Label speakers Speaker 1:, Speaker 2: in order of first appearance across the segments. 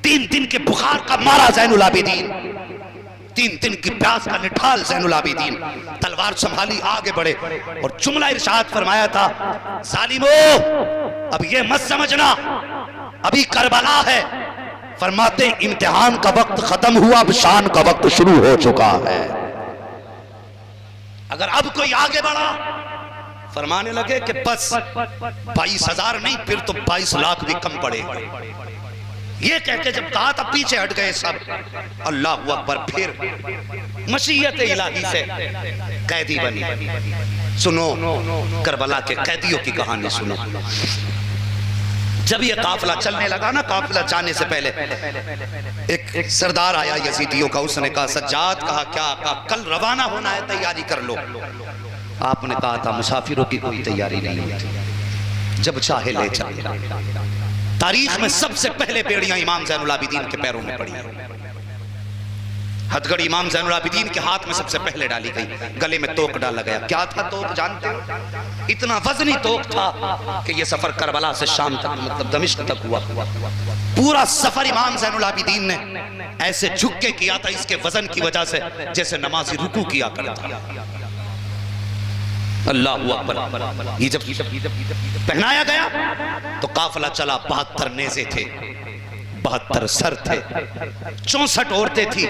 Speaker 1: 3 दिन के बुखार का मारा ज़ैनुल आबिदीन, 3 दिन की प्यास का निठाल ज़ैनुल आबिदीन, तलवार संभाली आगे बढ़े और जुमला इरशाद फरमाया था, जालिमो अब ये मत समझना अभी करबला है, फरमाते इम्तिहान का वक्त खत्म हुआ, अब शान का वक्त शुरू हो चुका है। अगर अब कोई आगे बढ़ा, फरमाने लगे कि बस 22,000 नहीं, फिर तो 22 लाख भी कम पड़ेगा। ये कह के जब कहा था पीछे हट गए सब। अल्लाह अकबर, फिर मशीयत इलाही से कैदी बनी। सुनो करबला के कैदियों की कहानी सुनो। जब ये काफिला चलने लगा ना, काफिला जाने से पहले एक सरदार आया यजीदियों का, उसने कहा सज्जाद, कहा क्या? कहा कल रवाना होना है, तैयारी कर लो। आपने कहा था मुसाफिरों की कोई तैयारी नहीं होती, जब चाहे ले चले। तारीख में सबसे पहले बेड़ियां इमाम ज़ैनुल आबिदीन के पैरों में पड़ी। हथकड़ी इमाम ज़ैनुल आबिदीन के हाथ में सबसे पहले डाली गई, गले में तोक डाला गया। क्या था तोक जानते हो? इतना वजनी तोक था कि यह सफर करबला से शाम तक, मतलब दमिश्क तक हुआ। पूरा सफर इमाम ज़ैनुल आबिदीन ने ऐसे झुक के किया था, इसके वजन की वजह से, जैसे नमाजी रुकू किया करता। अल्लाह अकबर। ये जब पहनाया गया तो काफिला चला। 72 नेज़े थे, 72 सर थे, 64 औरतें थी,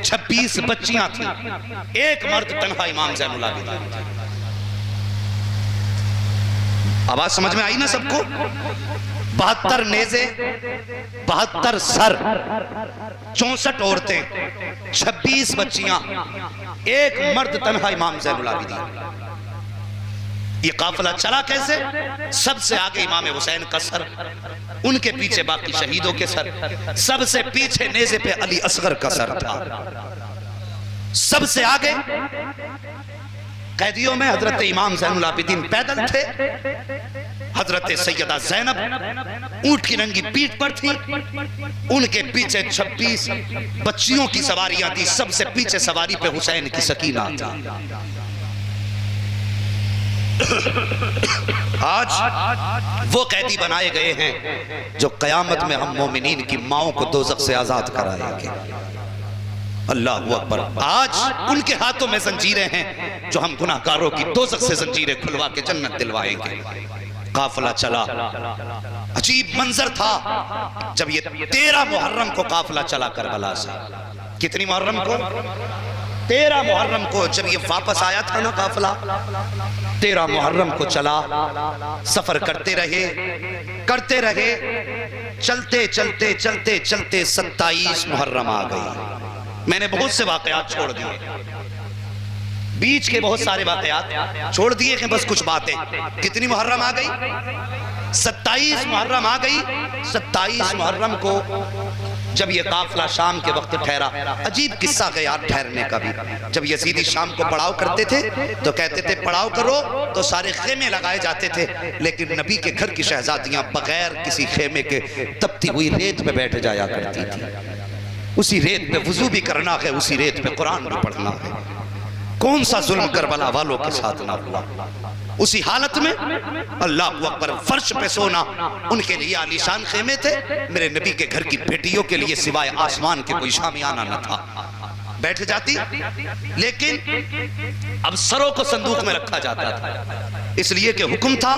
Speaker 1: 26 बच्चियां थी, एक मर्द तन्हा इमाम ज़ैनुल आबिदीन। आवाज समझ में आई ना सबको? 72 नेज़े, 72 सर, 64 औरतें, 26 बच्चियां, एक मर्द तन्हा इमाम ज़ैनुल आबिदीन। ये काफिला चला कैसे? सबसे आगे इमाम हुसैन का सर, उनके पीछे बाकी शहीदों के सर, सबसे पीछे नेज़े पे अली असगर का सर था। सबसे आगे कैदियों में हजरत इमाम ज़ैनुल आबिदीन पैदल थे, हजरत सैयदा ज़ैनब ऊंट की नंगी पीठ पर थी, उनके पीछे 26 बच्चियों की सवारियां थी, सबसे पीछे सवारी पे हुसैन की सकीना थी। आज वो कैदी बनाए गए हैं जो कयामत में हम मोमिनीन की माओं को दोज़ख से आजाद कराएंगे। अल्लाह अकबर। आज उनके हाथों में जंजीरें हैं जो हम गुनाहगारों की दोज़ख से जंजीरें खुलवा के जन्नत दिलवाएंगे। काफिला चला, अजीब मंजर था जब ये 13 मुहर्रम को काफिला चला करबला से। कितनी मुहर्रम को? 13 मुहर्रम को जब ये वापस आया था ना काफिला, 13 मुहर्रम को चला। सफर करते रहे, चलते चलते चलते चलते 27 मुहर्रम आ गई। मैंने बहुत से वाकयात छोड़ दिए, बीच के बहुत सारे वाकयात छोड़ दिए हैं, बस कुछ बातें। कितनी मुहर्रम आ गई? 27 मुहर्रम आ गई। 27 मुहर्रम को जब ये काफिला शाम के वक्त ठहरा, अजीब किस्सा है यार ठहरने का भी। जब यजीदी शाम को पड़ाव करते थे तो कहते थे पड़ाव करो, तो सारे खेमे लगाए जाते थे, लेकिन नबी के घर की शहजादियां बगैर किसी खेमे के तपती हुई रेत पे बैठ जाया करती थी। उसी रेत पे वुजू भी करना है, उसी रेत पे कुरान भी पढ़ना है। कौन सा जुल्म करबला वालों के साथ ना हुआ? उसी हालत में अल्लाह अकबर, फर्श पे सोना उनके लिए आलीशान खेमे थे, मेरे नबी के घर की बेटियों के लिए सिवाय आसमान के कोई शामियाना न था। बैठ जाती, लेकिन अब सरों को संदूक में रखा जाता था, इसलिए कि हुक्म था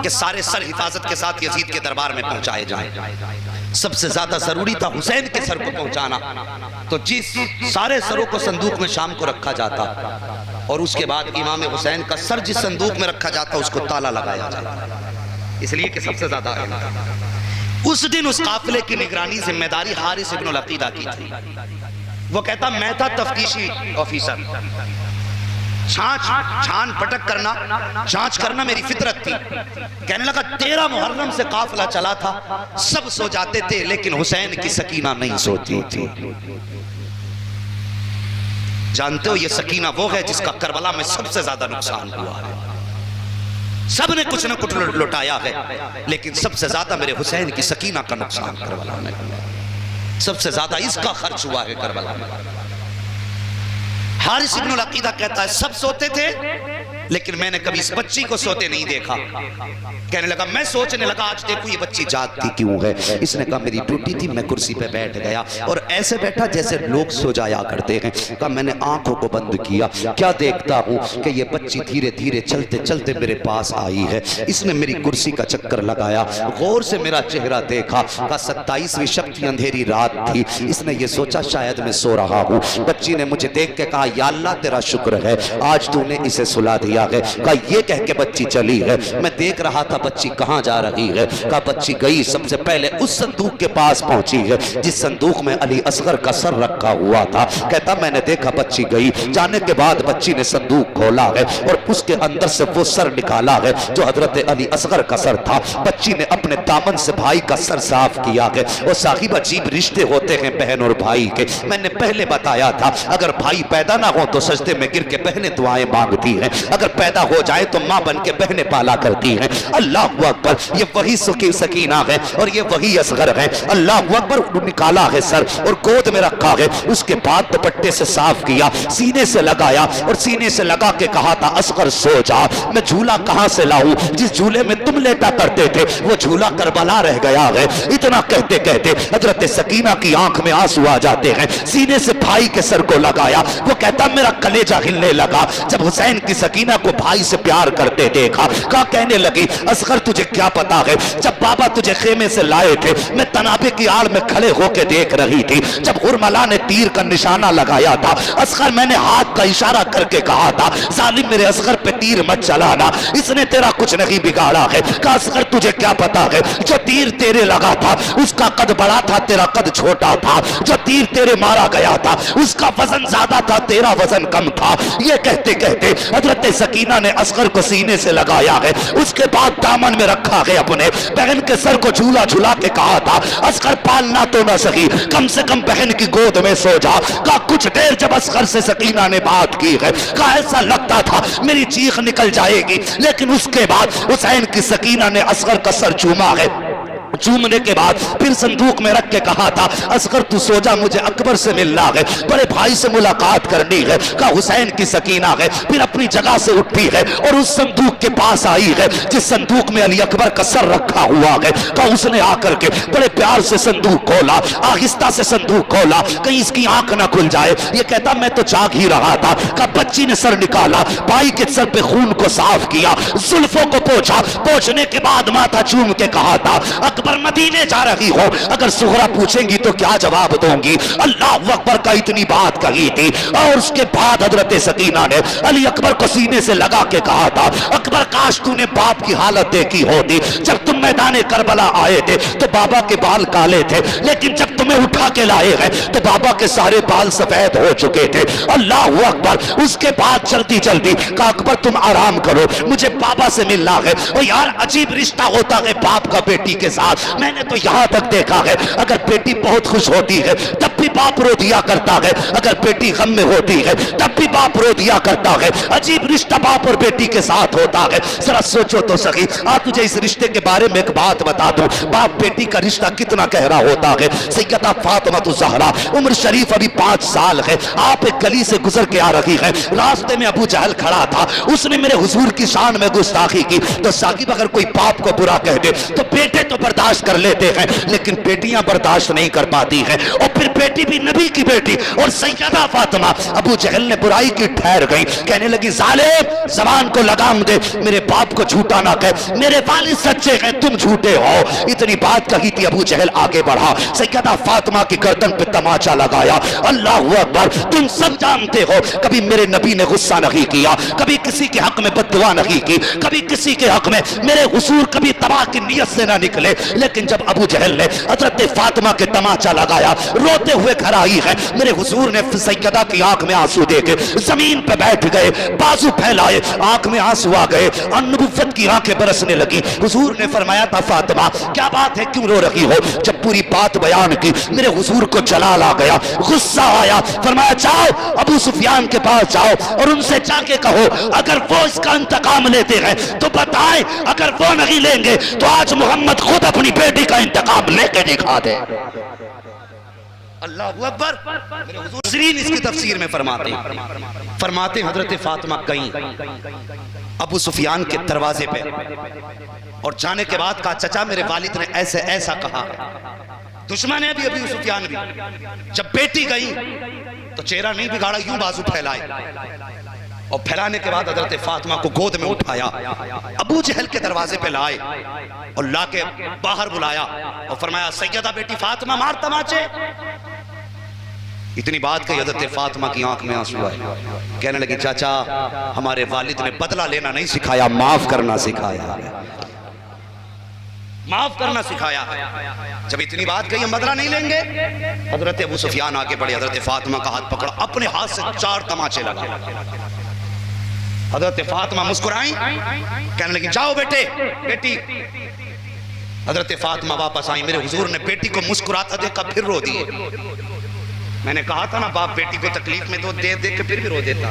Speaker 1: कि सारे सर हिफाजत के साथ यजीद के दरबार में पहुंचाए जाएं। सबसे ज्यादा जरूरी था हुसैन के सर को पहुंचाना, तो जिस सारे सरों को संदूक में शाम को रखा जाता, और उसके बाद इमाम हुसैन का सर जिस संदूक में रखा जाता उसको ताला लगाया जाता, इसलिए कि सबसे ज्यादा उस दिन उस काफिले की निगरानी जिम्मेदारी हारिस इब्न अकीदा की थी। वो कहता मैं था तफ्तीशी ऑफिसर, छान पटक करना, जांच करना मेरी फितरत थी। कहने लगा 13 मुहर्रम से काफिला चला था, सब सो जाते थे लेकिन हुसैन की सकीना नहीं सोती थी। जानते हो ये सकीना वो है जिसका करबला में सबसे ज्यादा नुकसान हुआ है। सब ने कुछ न कुछ लुटाया है, लेकिन सबसे ज्यादा मेरे हुसैन की सकीना का नुकसान करबला में, सबसे ज्यादा इसका खर्च हुआ है करबला में। हारिस इब्न अकीदा कहता है सब सोते थे लेकिन मैंने कभी इस बच्ची को सोते नहीं देखा। कहने लगा, मैं सोचने लगा आज देखो ये बच्ची जागती क्यों है। इसने कहा मेरी ड्यूटी थी, मैं कुर्सी पे बैठ गया और ऐसे बैठा जैसे लोग सो जाया करते हैं। कहा मैंने आंखों को बंद किया, क्या देखता हूँ कि ये बच्ची धीरे धीरे चलते चलते मेरे पास आई है। इसने मेरी कुर्सी का चक्कर लगाया, गौर से मेरा चेहरा देखा। कहा 27वीं शब की अंधेरी रात थी। इसने ये सोचा शायद मैं सो रहा हूँ। बच्ची ने मुझे देख के कहा या अल्लाह तेरा शुक्र है आज तूने इसे सुला दिया है। कहा ये कह के बच्ची चली है। मैं देख रहा था बच्ची कहाँ जा रही है। कहा बच्ची गई सबसे पहले उस संदूक के पास पहुंची है जिस संदूक में अली असगर का सर रखा हुआ था। कहता मैंने देखा बच्ची गई, जाने के बाद बच्ची ने संदूक खोला है और उसके अंदर से वो सर निकाला है जो हजरत अली असगर का सर था। बच्ची ने अपने दामन से भाई का सर साफ किया है। वो साहिब अजीब रिश्ते होते हैं बहन और भाई के। मैंने पहले बताया था अगर भाई पैदा ना हो तो सजदे में गिर के बहनें दुआएं मांगती हैं, अगर पैदा हो जाए तो माँ बन के बहनें पाला करती हैं। अल्लाह अकबर, ये वही सकीना है और ये वही असगर है। अल्लाह अकबर, निकाला है सर और गोद में रखा है। उसके बाद दुपट्टे से साफ किया, सीने से लगाया और सीने से लगा के कहा था असगर सो जा। मैं झूला कहां से लाऊं, जिस झूले में तुम लेटा करते थे वो झूला करबला रह गया है। इतना कहते कहते हजरत सकीना की आंख में आंसू आ जाते हैं। सीने से भाई के सर को लगाया। वो कहता मेरा कलेजा हिलने लगा जब हुसैन की सकीना को भाई से प्यार करते देखा। कहा कहने लगी असगर तुझे क्या पता है, जब बाबा तुझे खेमे से लाए थे मैं तनाबे की आड़ में खड़े होके देख रही थी। जब हुरमला ने तीर का निशाना लगाया था असगर मैंने हाथ का इशारा करके कहा था जालिम मेरे असगर पे तीर मत चलाना, इसने तेरा कुछ नहीं बिगाड़ा है। कहा असगर तुझे क्या पता है, जो तीर तेरे लगा था उसका कद बड़ा था, तेरा कद छोटा था। जो तीर तेरे मारा गया था उसका वजन ज्यादा था, तेरा वजन कम था। ये कहते कहते हजरत सकीना ने असगर को सीने से लगाया है। उसके बाद दामन में रखा है अपने बहन के सर को झूला झूला के कहा था असगर पालना तो न सही, कम से कम बहन की गोद में सो जा। कहा कुछ देर जब असगर से सकीना ने बात की है, कहा ऐसा लगता था मेरी चीख निकल जाएगी, लेकिन उसके बाद हुसैन की सकीना ने असगर का सर चूमा है। चूमने के बाद फिर संदूक में रख के कहा था असगर तू सो जा, मुझे अकबर से मिलना है, बड़े भाई से मुलाकात करनी है। कहा हुसैन की सकीना है। फिर अपनी जगह से उठी है और उस संदूक के पास आई है जिस संदूक में अली अकबर का सर रखा हुआ है। कहा उसने आकर के बड़े प्यार से संदूक खोला, आहिस्ता से संदूक खोला कहीं इसकी आंख ना खुल जाए। ये कहता मैं तो जाग ही रहा था। कहा बच्ची ने सर निकाला, भाई के सर पे खून को साफ किया, जुल्फों को पोंछा, पोंछने के बाद माथा चूम के कहा था अकबर मदीने जा रही हो, अगर सुहरा पूछेंगी तो क्या जवाब दूंगी। अल्लाह अकबर का इतनी बात कही थी। और उसके बाद हजरत सकीना ने अली अकबर को सीने से लगा के कहा था अकबर काश तूने बाप की हालत देखी होती। जब तुम मैदाने करबला आए थे तो बाबा के बाल काले थे, लेकिन जब तुम्हें उठा के लाए हैं तो बाबा के सारे बाल सफेद हो चुके थे। अल्लाह अकबर। उसके बाद जल्दी जल्दी कहा अकबर तुम आराम करो, मुझे बाबा से मिलना है। और यार अजीब रिश्ता होता है बाप का बेटी के साथ। मैंने तो यहां तक देखा है अगर बेटी बहुत खुश होती है तब भी बाप रो दिया करता है, अगर बेटी गम में होती है तब भी बाप रो दिया करता है। अजीब रिश्ता बाप और बेटी के साथ होता है। जरा सोचो तो सही। आज तुझे इस रिश्ते के बारे में एक बात बता दूं, बाप बेटी का रिश्ता कितना गहरा होता है। सैयदा फातिमा ज़हरा उम्र शरीफ अभी 5 साल है। आप एक गली से गुजर के आ रही है, रास्ते में अबू जहल खड़ा था, उसने मेरे हुजूर की शान में गुस्ताखी की। तो साकिब अगर कोई बाप को बुरा कह दे तो बेटे तो बर्दाश्त कर लेते हैं, लेकिन बेटियां बर्दाश्त नहीं कर पाती हैं। और फिर बेटी भी नबी की बेटी और सैयदा फातिमा अबू जहल ने बुराई की ठहर गई। कहने लगी जालिम ज़बान को लगाम दे, मेरे बाप को झूठा ना कह, मेरे वालिद सच्चे हैं तुम झूठे हो। इतनी बात कही थी। अबू जहल आगे बढ़ा, सैयदा फातिमा की गर्दन पे तमाचा लगाया। अल्लाह अकबर। तुम सब जानते हो कभी मेरे नबी ने गुस्सा नहीं किया, कभी किसी के हक में बद्दुआ नहीं की, कभी किसी के हक में मेरे हुजूर कभी तबाह की नियत से ना निकले। लेकिन जब अबू जहल ने हजरत फातिमा के तमाचा लगाया, रोते हुए घर आई है, मेरे हुजूर ने सैयदा की आंख में आंसू देके जमीन पे बैठ गए, बाजू फैलाए, आंख में आंसू आ गए और नबुव्वत की आंखें बरसने लगी। हुजूर ने फरमाया था फातिमा क्या बात है, क्यों रो रही हो। जब पूरी बात बयान की मेरे हुजूर को जलाल आ गया, गुस्सा आया। फरमाया जाओ अबू सुफियान के पास जाओ और उनसे जाके कहो अगर वो इसका इंतकाम लेते हैं तो बताएं, अगर वो नहीं लेंगे तो आज मोहम्मद खुद अपनी बेटी का इंतकाम लेके दिखा दे। अल्लाह अकबर। मेरे हुजूर इसकी तफसीर में फरमाते हैं हजरत फातिमा गईं अबू सुफियान के दरवाजे पे, और जाने के बाद कहा चचा मेरे वालिद ने ऐसे ऐसा कहा। दुश्मन है भी अबू सुफियान भी। जब बेटी गई तो चेहरा नहीं बिगाड़ा, यूं बाजू फैलाए, और फैलाने के बाद हजरत फातिमा को गोद में उठाया, अबू जहल के दरवाजे पे लाए और लाके बाहर बुलाया और फरमाया सैयदा बेटी फातिमा मार तमाचे। इतनी बात कही, हजरत फातिमा की आंख में आंसू आए, कहने लगी चाचा हमारे वालिद ने बदला लेना नहीं सिखाया, माफ करना सिखाया, माफ करना सिखाया। जब इतनी बात कही हम बदला नहीं लेंगे, हजरत अबू सुफियान आगे बढ़े, हजरत फातिमा का हाथ पकड़ा, अपने हाथ से 4 तमाचे लगा। हजरत फातिमा मुस्कुराई, कहने लगी जाओ बेटे बेटी। हजरत फातिमा वापस आई, मेरे हुजूर ने बेटी को मुस्कुराता देखा फिर रो दिए। मैंने कहा था ना बाप बेटी को तकलीफ में तो दे के फिर भी रो देता,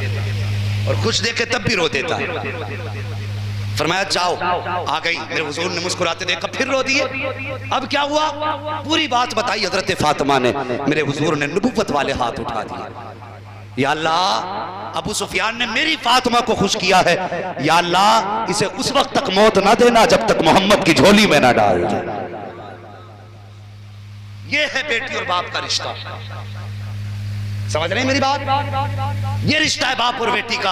Speaker 1: और कुछ दे के तब भी रो देता। फरमाया जाओ, आ गई, मेरे हुजूर ने मुस्कुराते देखा फिर रो दिए। अब क्या हुआ, पूरी बात बताई हजरत फातिमा ने। मेरे हुजूर ने नबुव्वत वाले हाथ उठा दिए, या अल्लाह अबू सुफियान ने मेरी फातिमा को खुश किया है, या अल्लाह इसे उस वक्त तक मौत ना देना जब तक मोहम्मद की झोली में ना डाल दे। ये है बेटी और बाप का रिश्ता, समझ रहे मेरी बात? ये रिश्ता है बाप और बेटी का।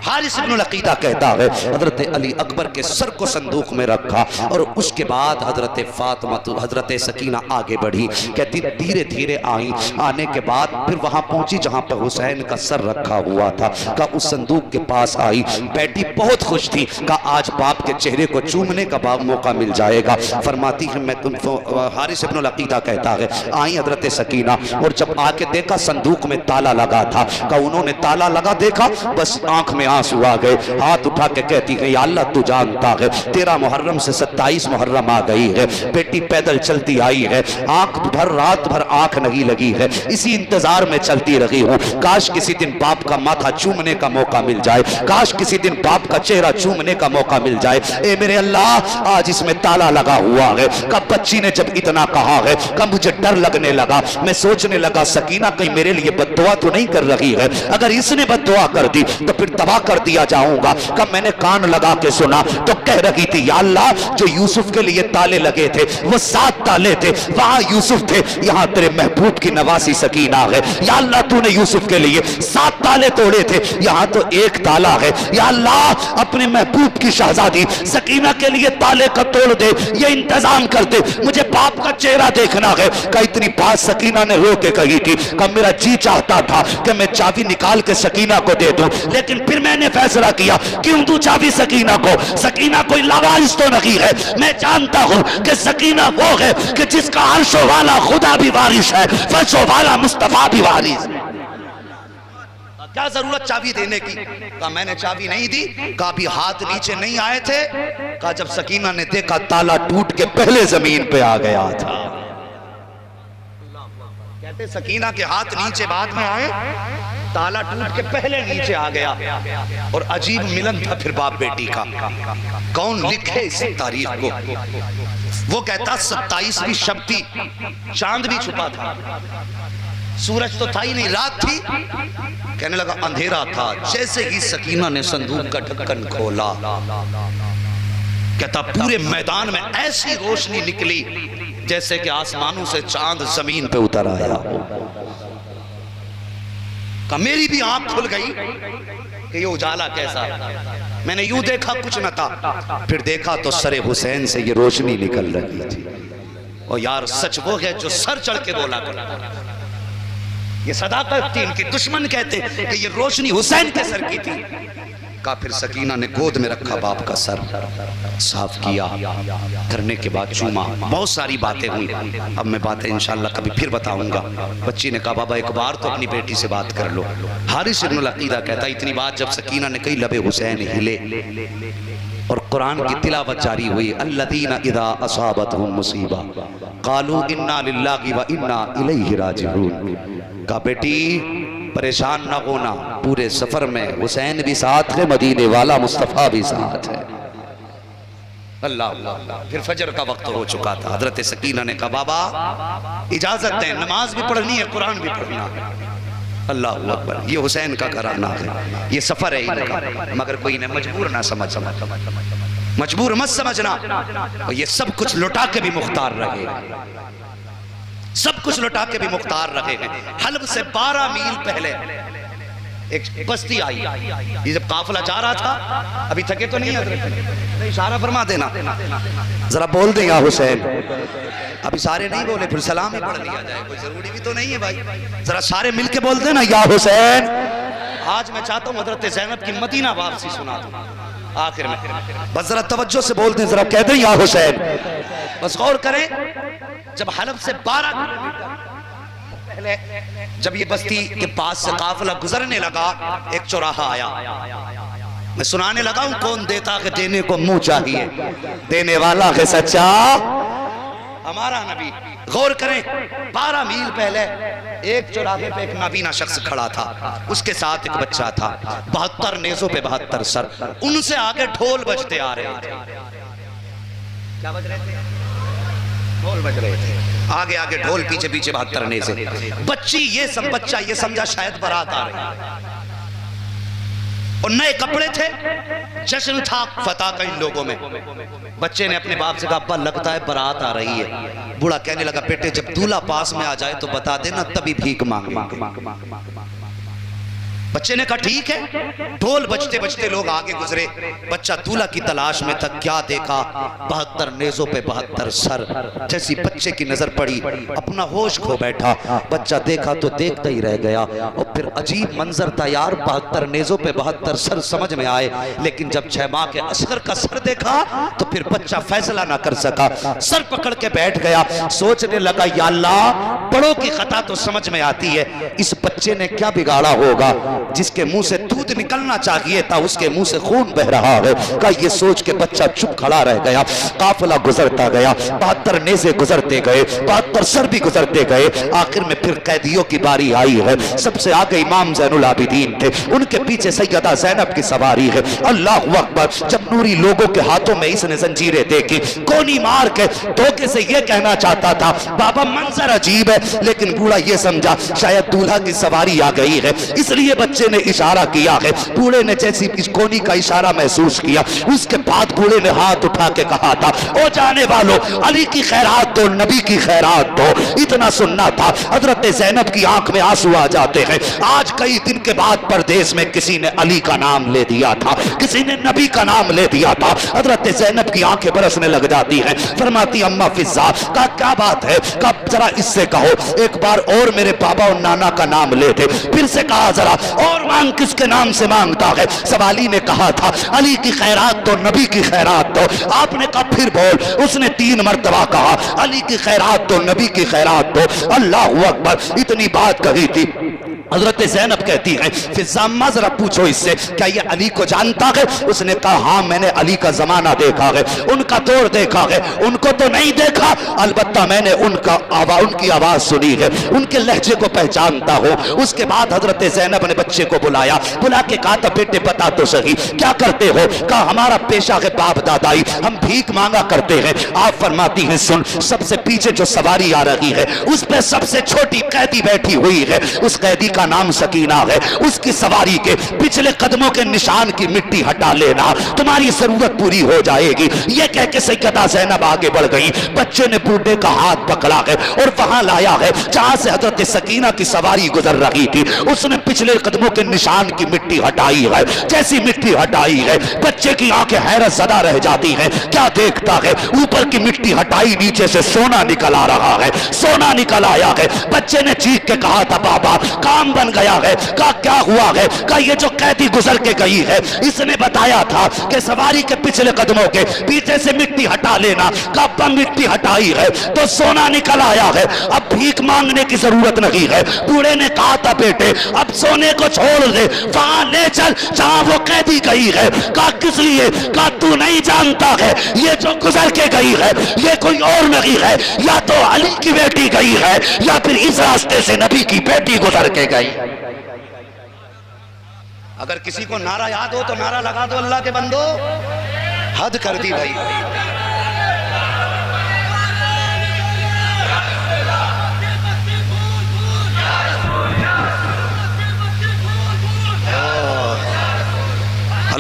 Speaker 1: हारिस इब्नुल अकीदा कहता है हजरत अली अकबर के सर को संदूक में रखा, और उसके बाद हजरत फातिमा हजरत सकीना आगे बढ़ी, कहती धीरे धीरे आई, आने के बाद फिर वहां पहुंची जहां पर हुसैन का सर रखा हुआ था, का उस संदूक के पास आई, बैठी बहुत खुश थी, का आज बाप के चेहरे को चूमने का मौका मिल जाएगा। फरमाती है मैं तुमको, हारिस इब्नुल अकीदा कहता है आई हजरत सकीना, और जब आके देखा संदूक में ताला लगा था, का उन्होंने ताला लगा देखा, बस आंख में आंसू आ गए, हाथ उठा के कहती है या अल्लाह तू जानता है 13 मुहर्रम से 27 मुहर्रम आ गई है, बेटी पैदल चलती आई है, आंख भर रात भर आंख नहीं लगी है, इसी इंतजार में चलती रही हूँ, काश किसी दिन बाप का माथा चूमने का मौका मिल जाए, काश किसी दिन बाप का चेहरा चूमने का मौका मिल जाए। ए मेरे अल्लाह आज इसमें ताला लगा हुआ है। कब बच्ची ने जब इतना कहा है, कब मुझे डर लगने लगा, मैं सोचने लगा सकीना कहीं मेरे लिए बद्दुआ तो नहीं कर रही है, अगर इसने बद्दुआ कर दी तो फिर तबाह कर दिया जाऊंगा। कब मैंने कान लगा के सुना तो कह रही थी या अल्लाह जो यूसुफ के लिए ताले लगे थे वो 7 ताले थे, वहां यूसुफ थे, यहाँ तेरे महबूब की नवासी सकीना है, या अल्लाह तूने यूसुफ के लिए 7 ताले तोड़े थे, यहाँ तो 1 ताला है, या अल्लाह अपने महबूब की शहजादी सकीना के लिए ताले का तोड़ दे, ये इंतजाम कर दे, मुझे बाप का चेहरा देखना है। का इतनी बात सकीना ने रो के कही थी, का मेरा जी चाहता था कि मैं चाबी निकाल के सकीना को दे दूं, लेकिन फिर मैंने फैसला किया क्यों दूं चाबी सकीना को, सकीना कोई लावारिस तो नहीं है, मैं जानता हूं कि सकीना वो है कि जिसका अर्शो वाला खुदा भी वारिस है, फर्शो वाला मुस्तफा भी वारिस है। क्या जरूरत चाबी देने की? कहा मैंने चाबी नहीं दी, कहा भी हाथ नीचे नहीं आए थे, कहा जब सकीना ने देखा ताला टूट के पहले जमीन पे आ गया था। कहते सकीना के हाथ नीचे बाद में आए, ताला टूट के पहले नीचे आ गया। और अजीब मिलन था फिर बाप बेटी का, कौन लिखे इस तारीख को? वो कहता 27वीं शब थी, चांद भी छुपा था, सूरज तो था ही नहीं, रात थी। कहने लगा अंधेरा था, जैसे ही सकीना ने संदूक का ढक्कन खोला, कहता पूरे मैदान में ऐसी रोशनी निकली जैसे कि आसमानों से चांद जमीन पे उतर आया। का मेरी भी आंख खुल गई कि ये उजाला कैसा। मैंने यूं देखा कुछ न था, फिर देखा तो सरे हुसैन से ये रोशनी निकल रही थी। और यार सच वो है जो सर चढ़ के बोला करता, ये सदाकत थी इनकी। दुश्मन कहते कि ये रोशनी हुसैन के सर की थी। का फिर सकीना ने गोद में रखा बाप का सर, साफ किया, करने के बाद चूमा। बहुत सारी बातें हुई, अब मैं बातें इंशाल्लाह कभी फिर बताऊंगा। बच्ची ने कहा बाबा एक बार तो अपनी बेटी से बात कर लो। हारिस इब्नुल अकीदा कहता इतनी बात जब सकीना ने कही लबे हुसैन हिले और कुरान की तिलावत जारी हुई। अल्लज़ीना इज़ा असाबतहुम मुसीबा क़ालू इन्ना लिल्लाहि व इन्ना इलैहि राजिऊन। का बेटी परेशान ना होना, पूरे सफर में हुसैन भी साथ है, मदीने वाला मुस्तफ़ा भी साथ है। अल्लाह अल्लाह। फिर फजर का वक्त हो चुका था। हजरत सकीना ने कहा बाबा इजाजत है, नमाज भी पढ़नी है, कुरान भी पढ़ना है। अल्लाह अकबर। ये हुसैन का घराना है, ये सफर है इनका, मगर कोई ने मजबूर ना समझ, मजबूर मत समझना। और ये सब कुछ लुटा के भी मुख्तार रहे, सब कुछ लुटा के भी मुख्तार रहे हैं। हल्ब से 12 मील पहले एक बस्ती आई, ये जब काफिला जा रहा था, अभी थके तो नहीं है, इशारा फरमा देना, जरा बोल दे या हुसैन। अभी सारे नहीं बोले, फिर सलाम ही पढ़ लिया जाए, कोई जरूरी भी तो नहीं है भाई। जरा सारे मिलके बोलते ना या हुसैन। आज मैं चाहता हूँ हजरत ज़ैनब की मदीना वापसी सुना दूं आखिर में, बस जरा तवज्जो से बोलते हैं, जरा कह दें या हुसैन। बस गौर करें, जब हलब से 12 किलोमीटर पहले जब ये बस्ती के पास से काफिला गुजरने लगा, एक चौराहा आया, मैं सुनाने लगा हूं कौन देता है देने को मुंह चाहिए, देने वाला है सच्चा हमारा नबी। गौर करें, 12 मील पहले एक चौराहे पे एक नाबीना शख्स खड़ा था, उसके साथ एक बच्चा था, 72 नेज़ों पे 72 सर, उनसे आगे ढोल बजते आ रहे थे। क्या बज रहे थे? ढोल बज रहे थे, आगे आगे ढोल, पीछे पीछे 72 नेज़े। बच्चा ये समझा शायद बारात आ रही है, और नए कपड़े थे, जश्न था फतह का इन लोगों में। बच्चे ने अपने बाप से कहा, अब्बा लगता है बारात आ रही है। बूढ़ा कहने लगा, बेटे जब दूल्हा पास में आ जाए तो बता देना, तभी भीख मांगेंगे। बच्चे ने कहा ठीक है। ढोल बजते बजते लोग आगे गुजरे, बच्चा दूल्हा की तलाश में था। क्या देखा? 72 नेज़ों पे 72 सर। जैसी बच्चे की नजर पड़ी, अपना होश खो बैठा। बच्चा देखा तो देखता ही रह गया, और फिर अजीब मंजर था यार, 72 नेज़ों पे 72 सर समझ में आए, लेकिन जब 6 माह के असगर का सर देखा तो फिर बच्चा फैसला ना कर सका, सर पकड़ के बैठ गया। सोचने लगा, या अल्लाह, बड़ों की खता तो समझ में आती है, इस बच्चे ने क्या बिगाड़ा होगा, जिसके मुंह से दूध निकलना चाहिए था उसके मुंह से खून बह रहा है। का ये सोच के बच्चा चुप खड़ा रह गया। काफिला गुजरता गया, 72 नेज़े गुजरते गए, 72 सर भी गुजरते गए। आखिर में फिर कैदियों की बारी आई है। सबसे आगे इमाम ज़ैनुल आबिदीन थे, उनके पीछे सैयदा ज़ैनब की सवारी है। अल्लाहु अकबर। जब नूरी लोगों के हाथों में इसने जंजीरें देखी, कोनी मार के धोखे से ये कहना चाहता था, बाबा मंजर अजीब है, लेकिन बूढ़ा ये समझा शायद दूल्हा की सवारी आ गई है, इसलिए बच्चे ने इशारा किया है। बूढ़े ने जैसी इस कोनी का इशारा महसूस किया, उसके बाद बूढ़े ने हाथ उठा के कहा था, ओ जाने वालों, अली की खैरात दो, नबी की खैरात दो। इतना सुनना था, हजरत ज़ैनब की आंख में आंसू आ जाते हैं। आज कई दिन के बाद परदेश में किसी ने अली का नाम ले दिया था, किसी ने नबी का नाम ले दिया था। हजरत ज़ैनब की आंखें बरसने लग जाती हैं। फरमाती, अम्मा फिजा का क्या बात है? कब जरा इससे कहो, एक बार और मेरे बाबा और नाना का नाम ले दे। फिर से कहा, जरा और मांग, किसके नाम से मांगता है? सवाली ने कहा था, अली की खैरात दो, नबी की खैरात दो। आपने कहा फिर बोल। उसने 3 मर्तबा कहा, अली की खैरात दो, नबी की खैरात दो। अल्लाहु अकबर। इतनी बात कही थी। हजरत ज़ैनब कहती है, फिज़ाम्मा जरा पूछो इससे, क्या ये अली को जानता है? उसने कहा, हाँ मैंने अली का जमाना देखा है, उनका दौर देखा है, उनको तो नहीं देखा, अलबत्ता मैंने उनकी आवाज सुनी है, उनके लहजे को पहचानता हूँ। उसके बाद हजरत ज़ैनब ने बच्चे को बुलाया, बुला के कहा, तो बेटे बता तो सही क्या करते हो? कहा, हमारा पेशा है बाप दादाई, हम भीख मांगा करते हैं। आप फरमाती हैं, सुन, सबसे पीछे जो सवारी आ रही है उस पर सबसे छोटी कैदी बैठी हुई है, उस कैदी का नाम सकीना है। उसकी सवारी के पिछले कदमों के निशान की मिट्टी हटा लेना, तुम्हारी जरूरत पूरी हो जाएगी। ये कह के सैयदा ज़ैनब आगे बढ़ गई। बच्चे ने बूढ़े का हाथ पकड़ा है और वहां लाया है जहां से हजरत सकीना की सवारी गुजर रही थी। उसने पिछले कदमों के निशान की मिट्टी हटाई है। जैसी मिट्टी हटाई है, बच्चे की आंखें हैरत ज़दा रह जाती हैं। क्या देखता है? ऊपर की मिट्टी हटाई, नीचे से सोना निकल आ रहा है। सोना निकल आया है। बच्चे ने चीख के कहा था, बाबा काम बन गया है। का क्या हुआ है? का ये जो कैदी गुजर के गई है, इसने बताया था कि सवारी के पिछले कदमों के पीछे से मिट्टी हटा लेना। कब मिट्टी हटाई है तो सोना निकल आया है। अब भीख मांगने की जरूरत नहीं है। बूढ़े ने कहा था, बेटे अब सोने को छोड़ दे, वहां ले चल जहां वो कैदी गई है। का किस लिए? का तू नहीं जानता है ये जो गुजर के गई है ये कोई और नहीं है, या तो अली की बेटी गई है या फिर इस रास्ते से नबी की बेटी गुजर के गई। अगर किसी को नारा याद हो तो नारा लगा दो, अल्लाह के बंदो, हद कर दी भाई।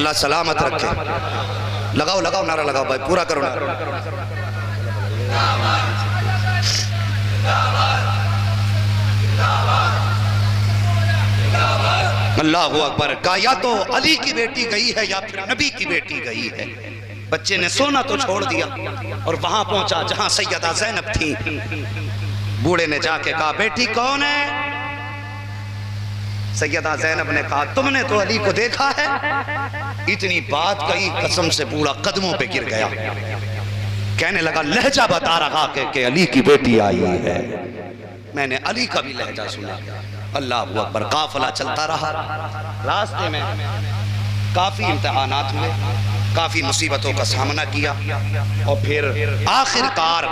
Speaker 1: अल्लाह सलामत रखे। लगाओ लगाओ नारा लगाओ भाई, पूरा करो नारा। अल्लाह अकबर। का या तो अली की बेटी गई है या फिर नबी की बेटी गई है। बच्चे ने सोना तो छोड़ दिया और वहां पहुंचा जहां सैयदा ज़ैनब थी। बूढ़े ने जाके कहा बेटी कौन है? सैयदा ज़ैनब ने कहा तुमने तो अली को देखा है। इतनी बात कही कसम से बूढ़ा कदमों पे गिर गया। कहने लगा लहजा बता रहा कि अली की बेटी आई है। मैंने अली का भी लहजा सुना। अल्लाह अकबर। काफिला चलता रहा। रास्ते में काफी इम्तिहानात हुए, काफी मुसीबतों का सामना किया और फिर आखिरकार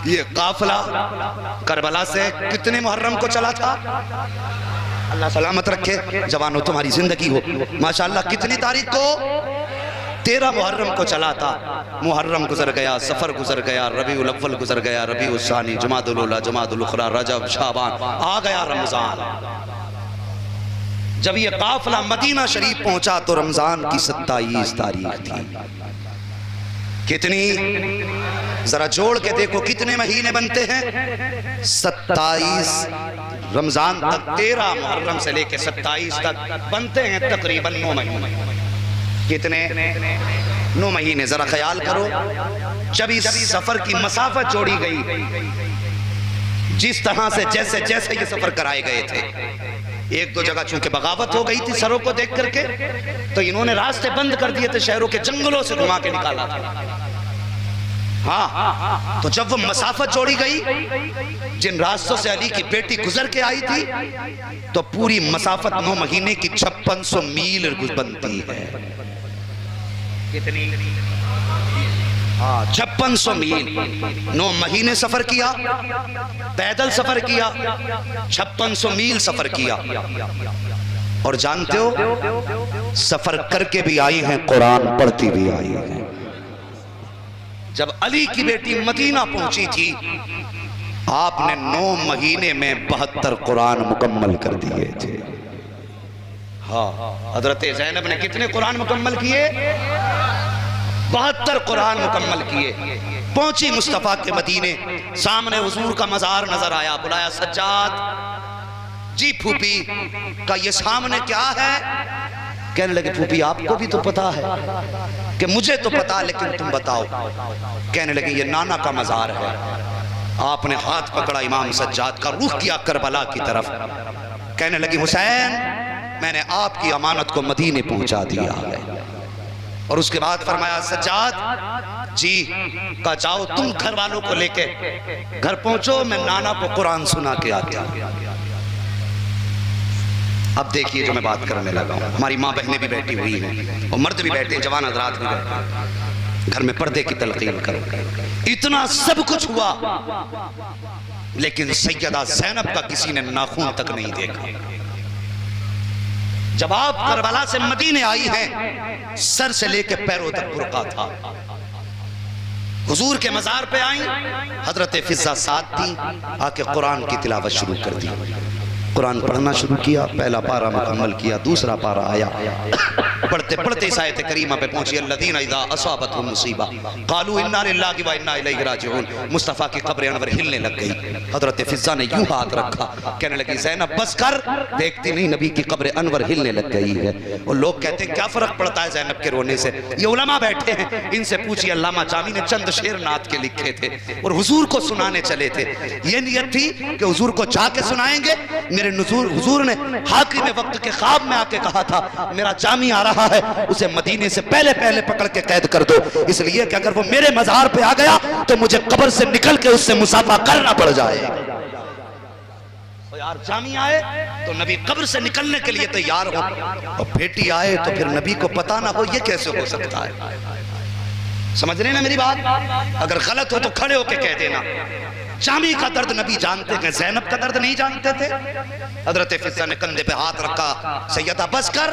Speaker 1: ये काफिला करबला से कितने मुहर्रम को चला था? अल्लाह सलामत रखे। जवानों तुम्हारी जिंदगी हो माशाअल्लाह। कितनी तारीख को? 13 मुहर्रम को चला था। मुहर्रम गुजर गया, सफर गुजर गया, रबीउल अव्वल गुजर गया, रबीउल सानी, जुमादुल उला, जुमादुल उखरा, रजब, शाबान, आ गया रमजान। जब ये काफिला मदीना शरीफ पहुंचा तो रमजान की 27 तारीख थी। कितनी? जरा जोड़ के देखो कितने महीने बनते हैं? 27 रमजान तक, 13 मुहर्रम से लेके 27 तक बनते हैं तकरीबन 9 महीने। कितने? 9 महीने। जरा ख्याल करो जब इस सफर की मसाफत जोड़ी गई, जिस तरह से जैसे जैसे ये सफर कराए गए थे, एक दो जगह चूंकि बगावत हो गई थी सरों को देख करके, तो इन्होंने रास्ते बंद कर दिए थे, शहरों के जंगलों से घुमा के निकाला था। हाँ, तो जब वो मसाफत जोड़ी गई, जिन रास्तों से अली की बेटी गुजर के आई थी, तो पूरी मसाफत 9 महीने की 5600 मील बनती है। कितनी? हाँ, 5600 मील। 9 महीने सफर किया, पैदल सफर किया, 5600 मील सफर किया। और जानते हो सफर करके भी आई हैं, कुरान पढ़ती भी आई हैं। जब अली की बेटी मदीना पहुंची थी, आपने 9 महीने में 72 कुरान मुकम्मल कर दिए थे। हाँ, हजरत ज़ैनब ने कितने कुरान मुकम्मल किए? 72 कुरान मुकम्मल किए। पहुंची मुस्तफा के मदीने, सामने हुजूर का मजार नजर आया। बुलाया सज्जाद जी फूफी का ये सामने क्या है? कहने लगे फूफी आपको भी तो पता है। कि मुझे तो पता, लेकिन तुम बताओ। कहने लगे ये नाना का मजार है। आपने हाथ पकड़ा इमाम सज्जाद का, रुख किया करबला की तरफ। कहने लगी हुसैन मैंने आपकी अमानत को मदीने पहुंचा दिया है। और उसके बाद फरमाया सज्जाद जी का जाओ तुम घर वालों को लेके घर पहुंचो, मैं नाना को कुरान सुना के आता हूं। अब देखिए जो मैं बात करने लगा हूं, हमारी माँ बहनें भी बैठी हुई हैं और मर्द भी बैठे हैं, जवान हज़रात भी बैठे हैं। घर में पर्दे की तलकीन करो। इतना सब कुछ हुआ, लेकिन सैयदा ज़ैनब का किसी ने नाखून तक नहीं देखा। जब आप करबला से मदीने आई हैं, सर से लेके पैरों तक बुर्का था। हुजूर के मजार पे आई, हजरत फिजा साथ थी, आके कुरान की तिलावत शुरू कर दी। कुरान पढ़ना शुरू किया, पहला पारा मुकम्मल किया, दूसरा पारा आया। पढ़ते पढ़ते इस आयत करीमा पे पहुंची, अल्लज़ीना इज़ा असाबतहुम मुसीबा क़ालू इन्ना लिल्लाहि व इन्ना इलैहि राजिऊन। मुस्तफ़ा की कब्र अनवर हिलने लग गई। हजरत फिजा ने यूं हाथ रखा, कहने लगी ज़ैनब बस कर, देखती नहीं नबी की कब्र अनवर हिलने लग गई है। और लोग कहते हैं क्या फ़र्क पड़ता है ज़ैनब के रोने से? ये उलमा बैठे हैं, इनसे पूछिए। अल्लामा जामी ने चंद शेर नात के लिखे थे और हुजूर को सुनाने चले थे। ये नियत थी कि हुजूर को जाके सुनाएंगे। मेरे हुजूर ने हाकिम वक्त के ख्वाब में आके कहा था मेरा जामी आ रहा है, उसे मदीने से पहले पहले पकड़ के कैद कर दो, इसलिए कि अगर वो मेरे मजार पे आ गया तो मुझे कब्र से निकल के उससे मुसाफा करना पड़ जाए। तो यार जामी आए तो नबी कब्र से निकलने के लिए तैयार हो, और बेटी आए तो फिर नबी को पता ना हो, ये कैसे हो सकता है? समझ रहे ना मेरी बात? अगर गलत हो तो खड़े होके कह देना। जामी का दर्द नबी जानते हैं, ज़ैनब का दर्द नहीं जानते थे। हजरत फिजा ने कंधे पे हाथ रखा, सैयदा बस कर,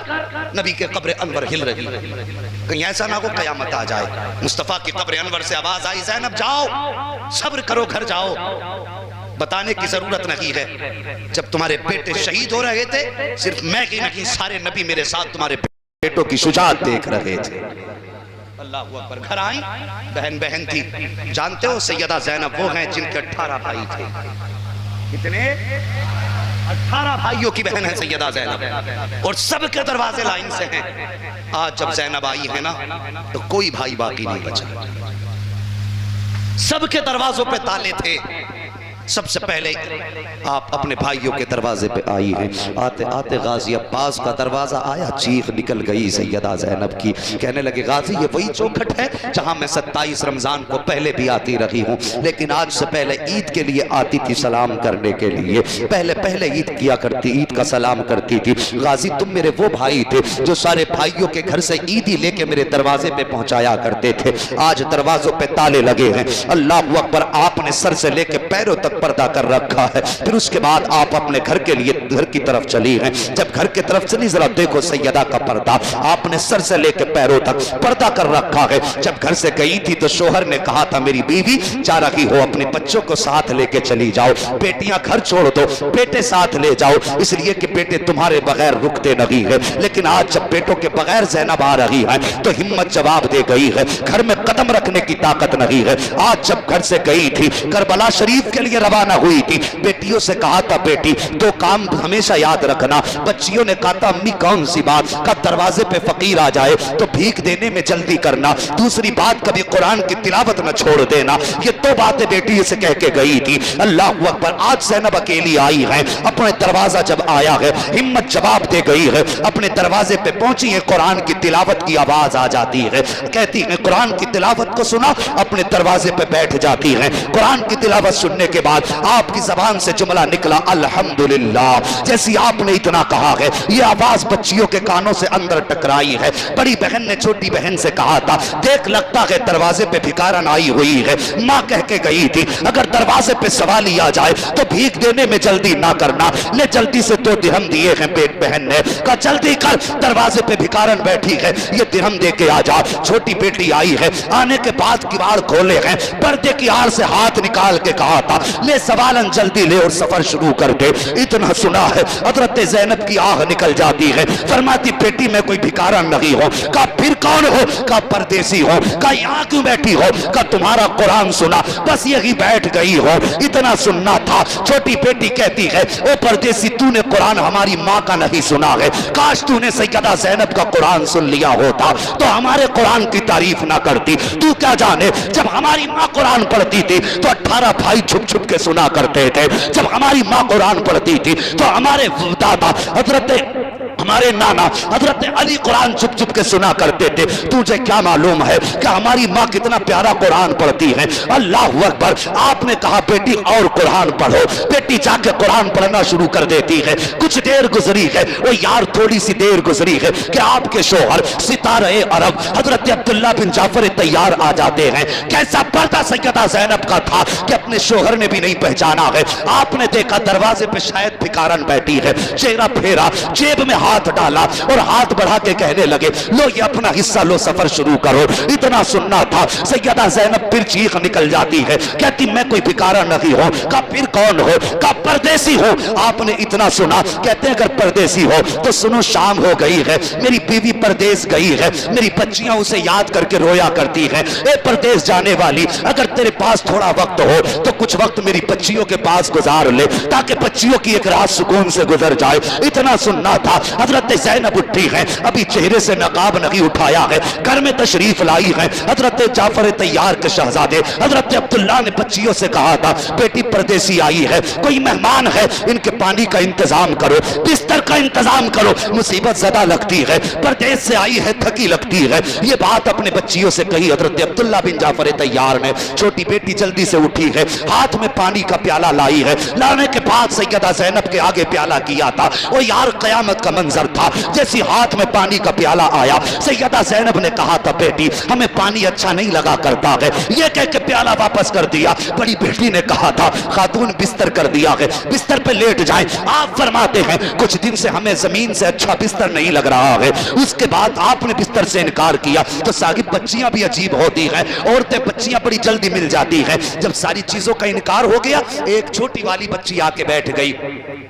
Speaker 1: नबी के कब्र अनवर हिल रही, कहीं ऐसा ना हो कयामत आ जाए। मुस्तफ़ा की कब्र अनवर से आवाज आई, ज़ैनब जाओ, सब्र करो, घर जाओ। बताने की जरूरत नहीं है, जब तुम्हारे बेटे शहीद हो रहे थे, सिर्फ मैं ही नहीं सारे नबी मेरे साथ तुम्हारे बेटों की शुजाअत देख रहे थे। अल्लाह अकबर। घर आई, बहन बहन थी। जानते हो सैयदा ज़ैनब वो हैं जिनके 18 भाई थे। कितने? 18 भाइयों की बहन है सैयदा ज़ैनब, और सबके दरवाजे लाइन से हैं। आज जब ज़ैनब आई है ना तो कोई भाई बाकी नहीं बचा, सबके दरवाजों पे ताले थे। सबसे पहले आप अपने भाइयों के दरवाजे पे आई हैं। आते आते गाजी अब्बास का दरवाजा आया, चीख निकल गई सैयदा ज़ैनब की। कहने लगे गाजी ये वही चौखट है जहां मैं 27 रमजान को पहले भी आती रही हूँ, लेकिन आज से पहले ईद के लिए आती थी सलाम करने के लिए। पहले पहले ईद किया करती, ईद का सलाम करती थी। गाजी तुम मेरे वो भाई थे जो सारे भाइयों के घर से ईदी लेके मेरे दरवाजे पे पहुंचाया करते थे। आज दरवाजों पे ताले लगे हैं। अल्लाह अकबर। आपने सर से लेके पैरों तक पर्दा कर रखा है। फिर उसके बाद आप अपने घर के लिए घर की तरफ चली हैं। जब घर की तरफ चली, जरा देखो सैयदा का पर्दा, आपने सर से लेकर पैरों तक पर्दा कर रखा है। जब घर से गई थी तो शोहर ने कहा था मेरी बीवी जा रही हो, अपने बच्चों को साथ लेके चली जाओ, बेटियां घर छोड़ दो, बेटे साथ ले जाओ, इसलिए कि बेटे तुम्हारे बगैर रुकते नहीं है। लेकिन आज जब बेटों के बगैर ज़ैनब आ रही है तो हिम्मत जवाब दे गई है, घर में कदम रखने की ताकत नहीं है। आज जब घर से गई थी, करबला शरीफ के लिए रवाना हुई थी, बेटियों से कहा था बेटी दो काम हमेशा याद रखना। बच्चियों ने कहा था अम्मी कौन सी बात? का दरवाजे पे फकीर आ जाए तो भीख देने में जल्दी करना, दूसरी बात कभी कुरान की तिलावत न छोड़ देना। ये दो बातें बेटी से कह के गई थी। अल्लाह अकबर। आज ज़ैनब अकेली आई है, अपने दरवाजा जब आया है हिम्मत जवाब दे गई है, अपने दरवाजे पे पहुंची है, कुरान की तिलावत की आवाज आ जाती है, कहती है कुरान की तिलावत को सुना, अपने दरवाजे पे बैठ जाती है। कुरान की तिलावत सुनने के बाद आपकी जबान से जुमला निकला अल्हम्दुलिल्लाह। जैसी आपने इतना कहा है ये आवाज बच्चियों के कानों से अंदर टकराई है। बड़ी बहन ने छोटी बहन से कहा था देख लगता है दरवाजे पे भिखारन आई हुई है। माँ कह के गई थी अगर दरवाजे पे सवाल आ जाए तो भीख देने में जल्दी ना करना। ले जल्दी से 2 दिरहम दिए हैं बेट बहन ने, कहा जल्दी कर, दरवाजे पे भिखारन बैठी है, ये दिरहम दे के आ जा। छोटी बेटी आई है, आने के बाद किवाड़ खोले हैं, पर्दे की आड़ से हाथ निकाल के कहा था ले सवालन जल्दी ले और सफर शुरू कर दे। इतना सुना है हजरत ज़ैनब की आह निकल जाती है, फरमाती बेटी मैं कोई भिखारन नहीं हूँ। कहा फिर कौन हो? कहा परदेसी हो। कहा यहाँ क्यों बैठी हो? कहा तुम्हारा कुरान सुना, बस यही बैठ गई हो, इतना सुनना था। छोटी बेटी कहती है ओ परदेसी तूने कुरान हमारी माँ का नहीं सुना है, काश तूने सैयदा ज़ैनब का कुरान सुन लिया होता तो हमारे कुरान की तारीफ ना करती। तू क्या जाने जब हमारी माँ कुरान पढ़ती थी तो 18 भाई छुप छुप के सुना करते थे। जब हमारी माँ कुरान पढ़ती थी तो हमारे दादा हमारे नाना हजरत अली कुरान चुप चुप के सुना करते थे। तुझे क्या मालूम है कि हमारी माँ कितना प्यारा कुरान पढ़ती है? अल्लाह अकबर। आपने कहा बेटी और कुरान पढ़ो। बेटी जाके कुरान पढ़ना शुरू कर देती है। कुछ देर गुजरी है, वो यार थोड़ी सी देर गुजरी है कि आपके शोहर सितारे अरब हजरत अब्दुल्ला बिन जाफर तैयार आ जाते हैं। कैसा पर्दा सैयदा ज़ैनब का था कि अपने शोहर ने भी नहीं पहचाना है। आपने देखा दरवाजे पे शायद भिखारन बैठी है, चेहरा फेरा, जेब में हाथ डाला और हाथ बढ़ा के कहने लगे लो ये अपना हिस्सा लो, सफर शुरू करो। इतना सुनना था। सैयदा ज़ैनब फिर चीख निकल जाती है, कहती मैं कोई भिखारा नहीं हूं। का फिर कौन हो? का परदेसी हो। आपने इतना सुना, कहते हैं अगर परदेसी हो तो सुनो शाम हो गई है, मेरी बीवी परदेश गई है, मेरी बच्चियां उसे याद करके रोया करती है। ए परदेश जाने वाली, अगर तेरे पास थोड़ा वक्त हो तो कुछ वक्त मेरी बच्चियों के पास गुजार ले ताकि बच्चियों की एक रात सुकून से गुजर जाए। इतना सुनना था। हजरत ज़ैनब उठी है, अभी चेहरे से नकाब नहीं उठाया है, घर में तशरीफ लाई है हजरत जाफर तैयार के शहजादे हजरत अब्दुल्ला ने बच्चियों से कहा था बेटी परदेसी आई है, कोई मेहमान है, इनके पानी का इंतजाम करो, बिस्तर का इंतजाम करो, मुसीबत ज़्यादा लगती है, परदेश से आई है, थकी लगती है। ये बात अपने बच्चियों से कही हजरत अब्दुल्ला बिन जाफर तैयार ने। छोटी बेटी जल्दी से उठी है, हाथ में पानी का प्याला लाई है। लाने के बाद सैयदा ज़ैनब के आगे प्याला किया था। वो यार कयामत का मंजर था। जैसी हाथ में पानी का प्याला आया, सैयदा ज़ैनब ने कहा था बेटी हमें पानी अच्छा नहीं लगा करता है, ये कह के प्याला वापस कर दिया। बड़ी बेटी ने कहा था खातून बिस्तर कर दिया है, बिस्तर पे लेट जाएं। आप फरमाते हैं कुछ दिन से हमें जमीन से अच्छा बिस्तर नहीं लग रहा है। उसके उसके बाद आपने बिस्तर से इनकार किया। तो साहिब बच्चियां भी अजीब होती हैं, औरतें बच्चियां बड़ी जल्दी मिल जाती हैं। जब सारी चीजों का इनकार हो गया, एक छोटी वाली बच्ची आके बैठ गई।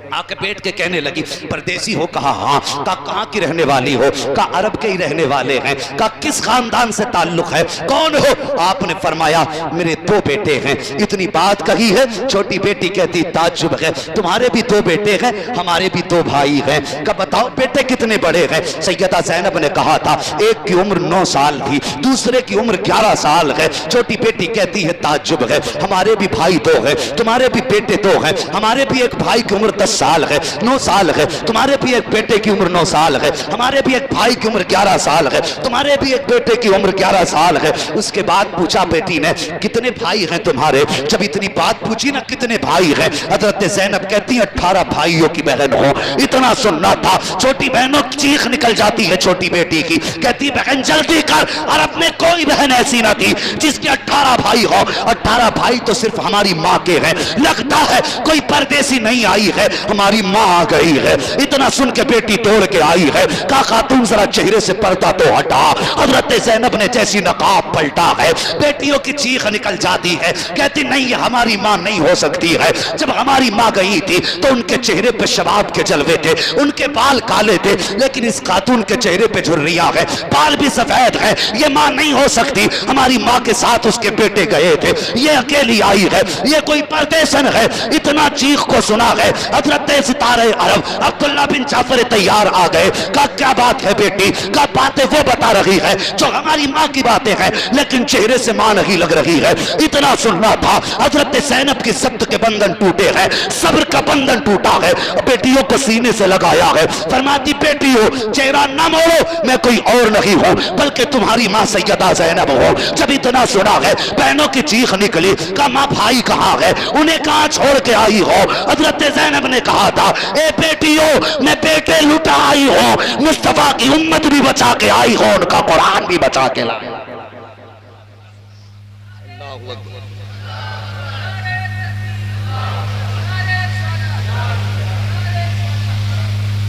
Speaker 1: आके बैठ के कहने लगी, परदेसी हो? कहा हाँ। कहा कहाँ की रहने वाली हो? कहा अरब के ही रहने वाले हैं। कहा किस खानदान से ताल्लुक है? कौन हो? आपने फरमाया मेरे 2 बेटे हैं। इतनी बात कही है, छोटी बेटी कहती ताज्जुब है, तुम्हारे भी 2 बेटे हैं, हमारे भी 2 भाई हैं। कहा बताओ बेटे कितने बड़े हैं? सैयदा ज़ैनब ने कहा था एक की उम्र 9 साल थी, दूसरे की उम्र 11 साल है। छोटी बेटी कहती है ताज्जुब है, हमारे भी भाई 2 हैं, तुम्हारे भी बेटे 2 हैं, हमारे भी एक भाई की उम्र 10 साल है, 9 साल है, तुम्हारे भी एक बेटे की उम्र 9 साल है, हमारे भी एक भाई की उम्र 11 साल है, तुम्हारे भी एक बेटे की उम्र 11 साल है। उसके बाद पूछा बेटी ने कितने भाई हैं तुम्हारे? जब इतनी बात पूछी ना कितने भाई हैं, हजरत ज़ैनब कहती 18 भाइयों की बहन हो। इतना सुनना था, छोटी बहनों की चीख निकल जाती है छोटी बेटी की, कहती बहन जल्दी कर, अरब में कोई बहन ऐसी ना थी जिसके 18 भाई हो। 18 भाई तो सिर्फ हमारी माँ के हैं, लगता है कोई परदेसी नहीं आई है, हमारी माँ आ गई है। इतना सुन के बेटी दौड़ के आई है, कहा खातून जरा चेहरे से पर्दा तो हटा। हजरत ज़ैनब ने जैसी नकाब पलटा है, बेटियों की चीख निकल जाती है, कहती नहीं हमारी माँ नहीं हो सकती है। जब हमारी माँ गई थी तो उनके चेहरे पे शबाब के जलवे थे, उनके बाल काले थे, लेकिन इस खातून के चेहरे पे झुर्रियां है, बाल भी सफेद है, ये माँ नहीं हो सकती। हमारी माँ के साथ उसके बेटे गए थे, ये अकेली आई है, ये कोई परदेसन है। इतना चीख को सुना है, हजरत सितारे अरब अब्दुल्ला बिन जाफर तैयार आ गए। कहा क्या बात है बेटी? कहा बातें वो बता रही है जो हमारी माँ की बातें हैं, लेकिन चेहरे से माँ नहीं लग रही है। इतना सुनना था, हजरत ज़ैनब की सब्र के बंधन टूटे हैं, सब्र का बंधन टूटा है, बेटियों को सीने से लगाया है। फरमाती बेटियों चेहरा न मोड़ो, मैं कोई और नहीं हूँ बल्कि तुम्हारी माँ सैयदा ज़ैनब हो। जब इतना सुना है, बहनों की चीख निकली, कहा माँ भाई कहाँ है? उन्हें कहाँ छोड़ के आई हो? हजरत ज़ैनब ने कहा था ए बेटियों मैं बेटे लुटा आई हूँ, मुस्तफा की उम्मत भी बचा के आई हो, उनका कुरान भी बचा के लाई।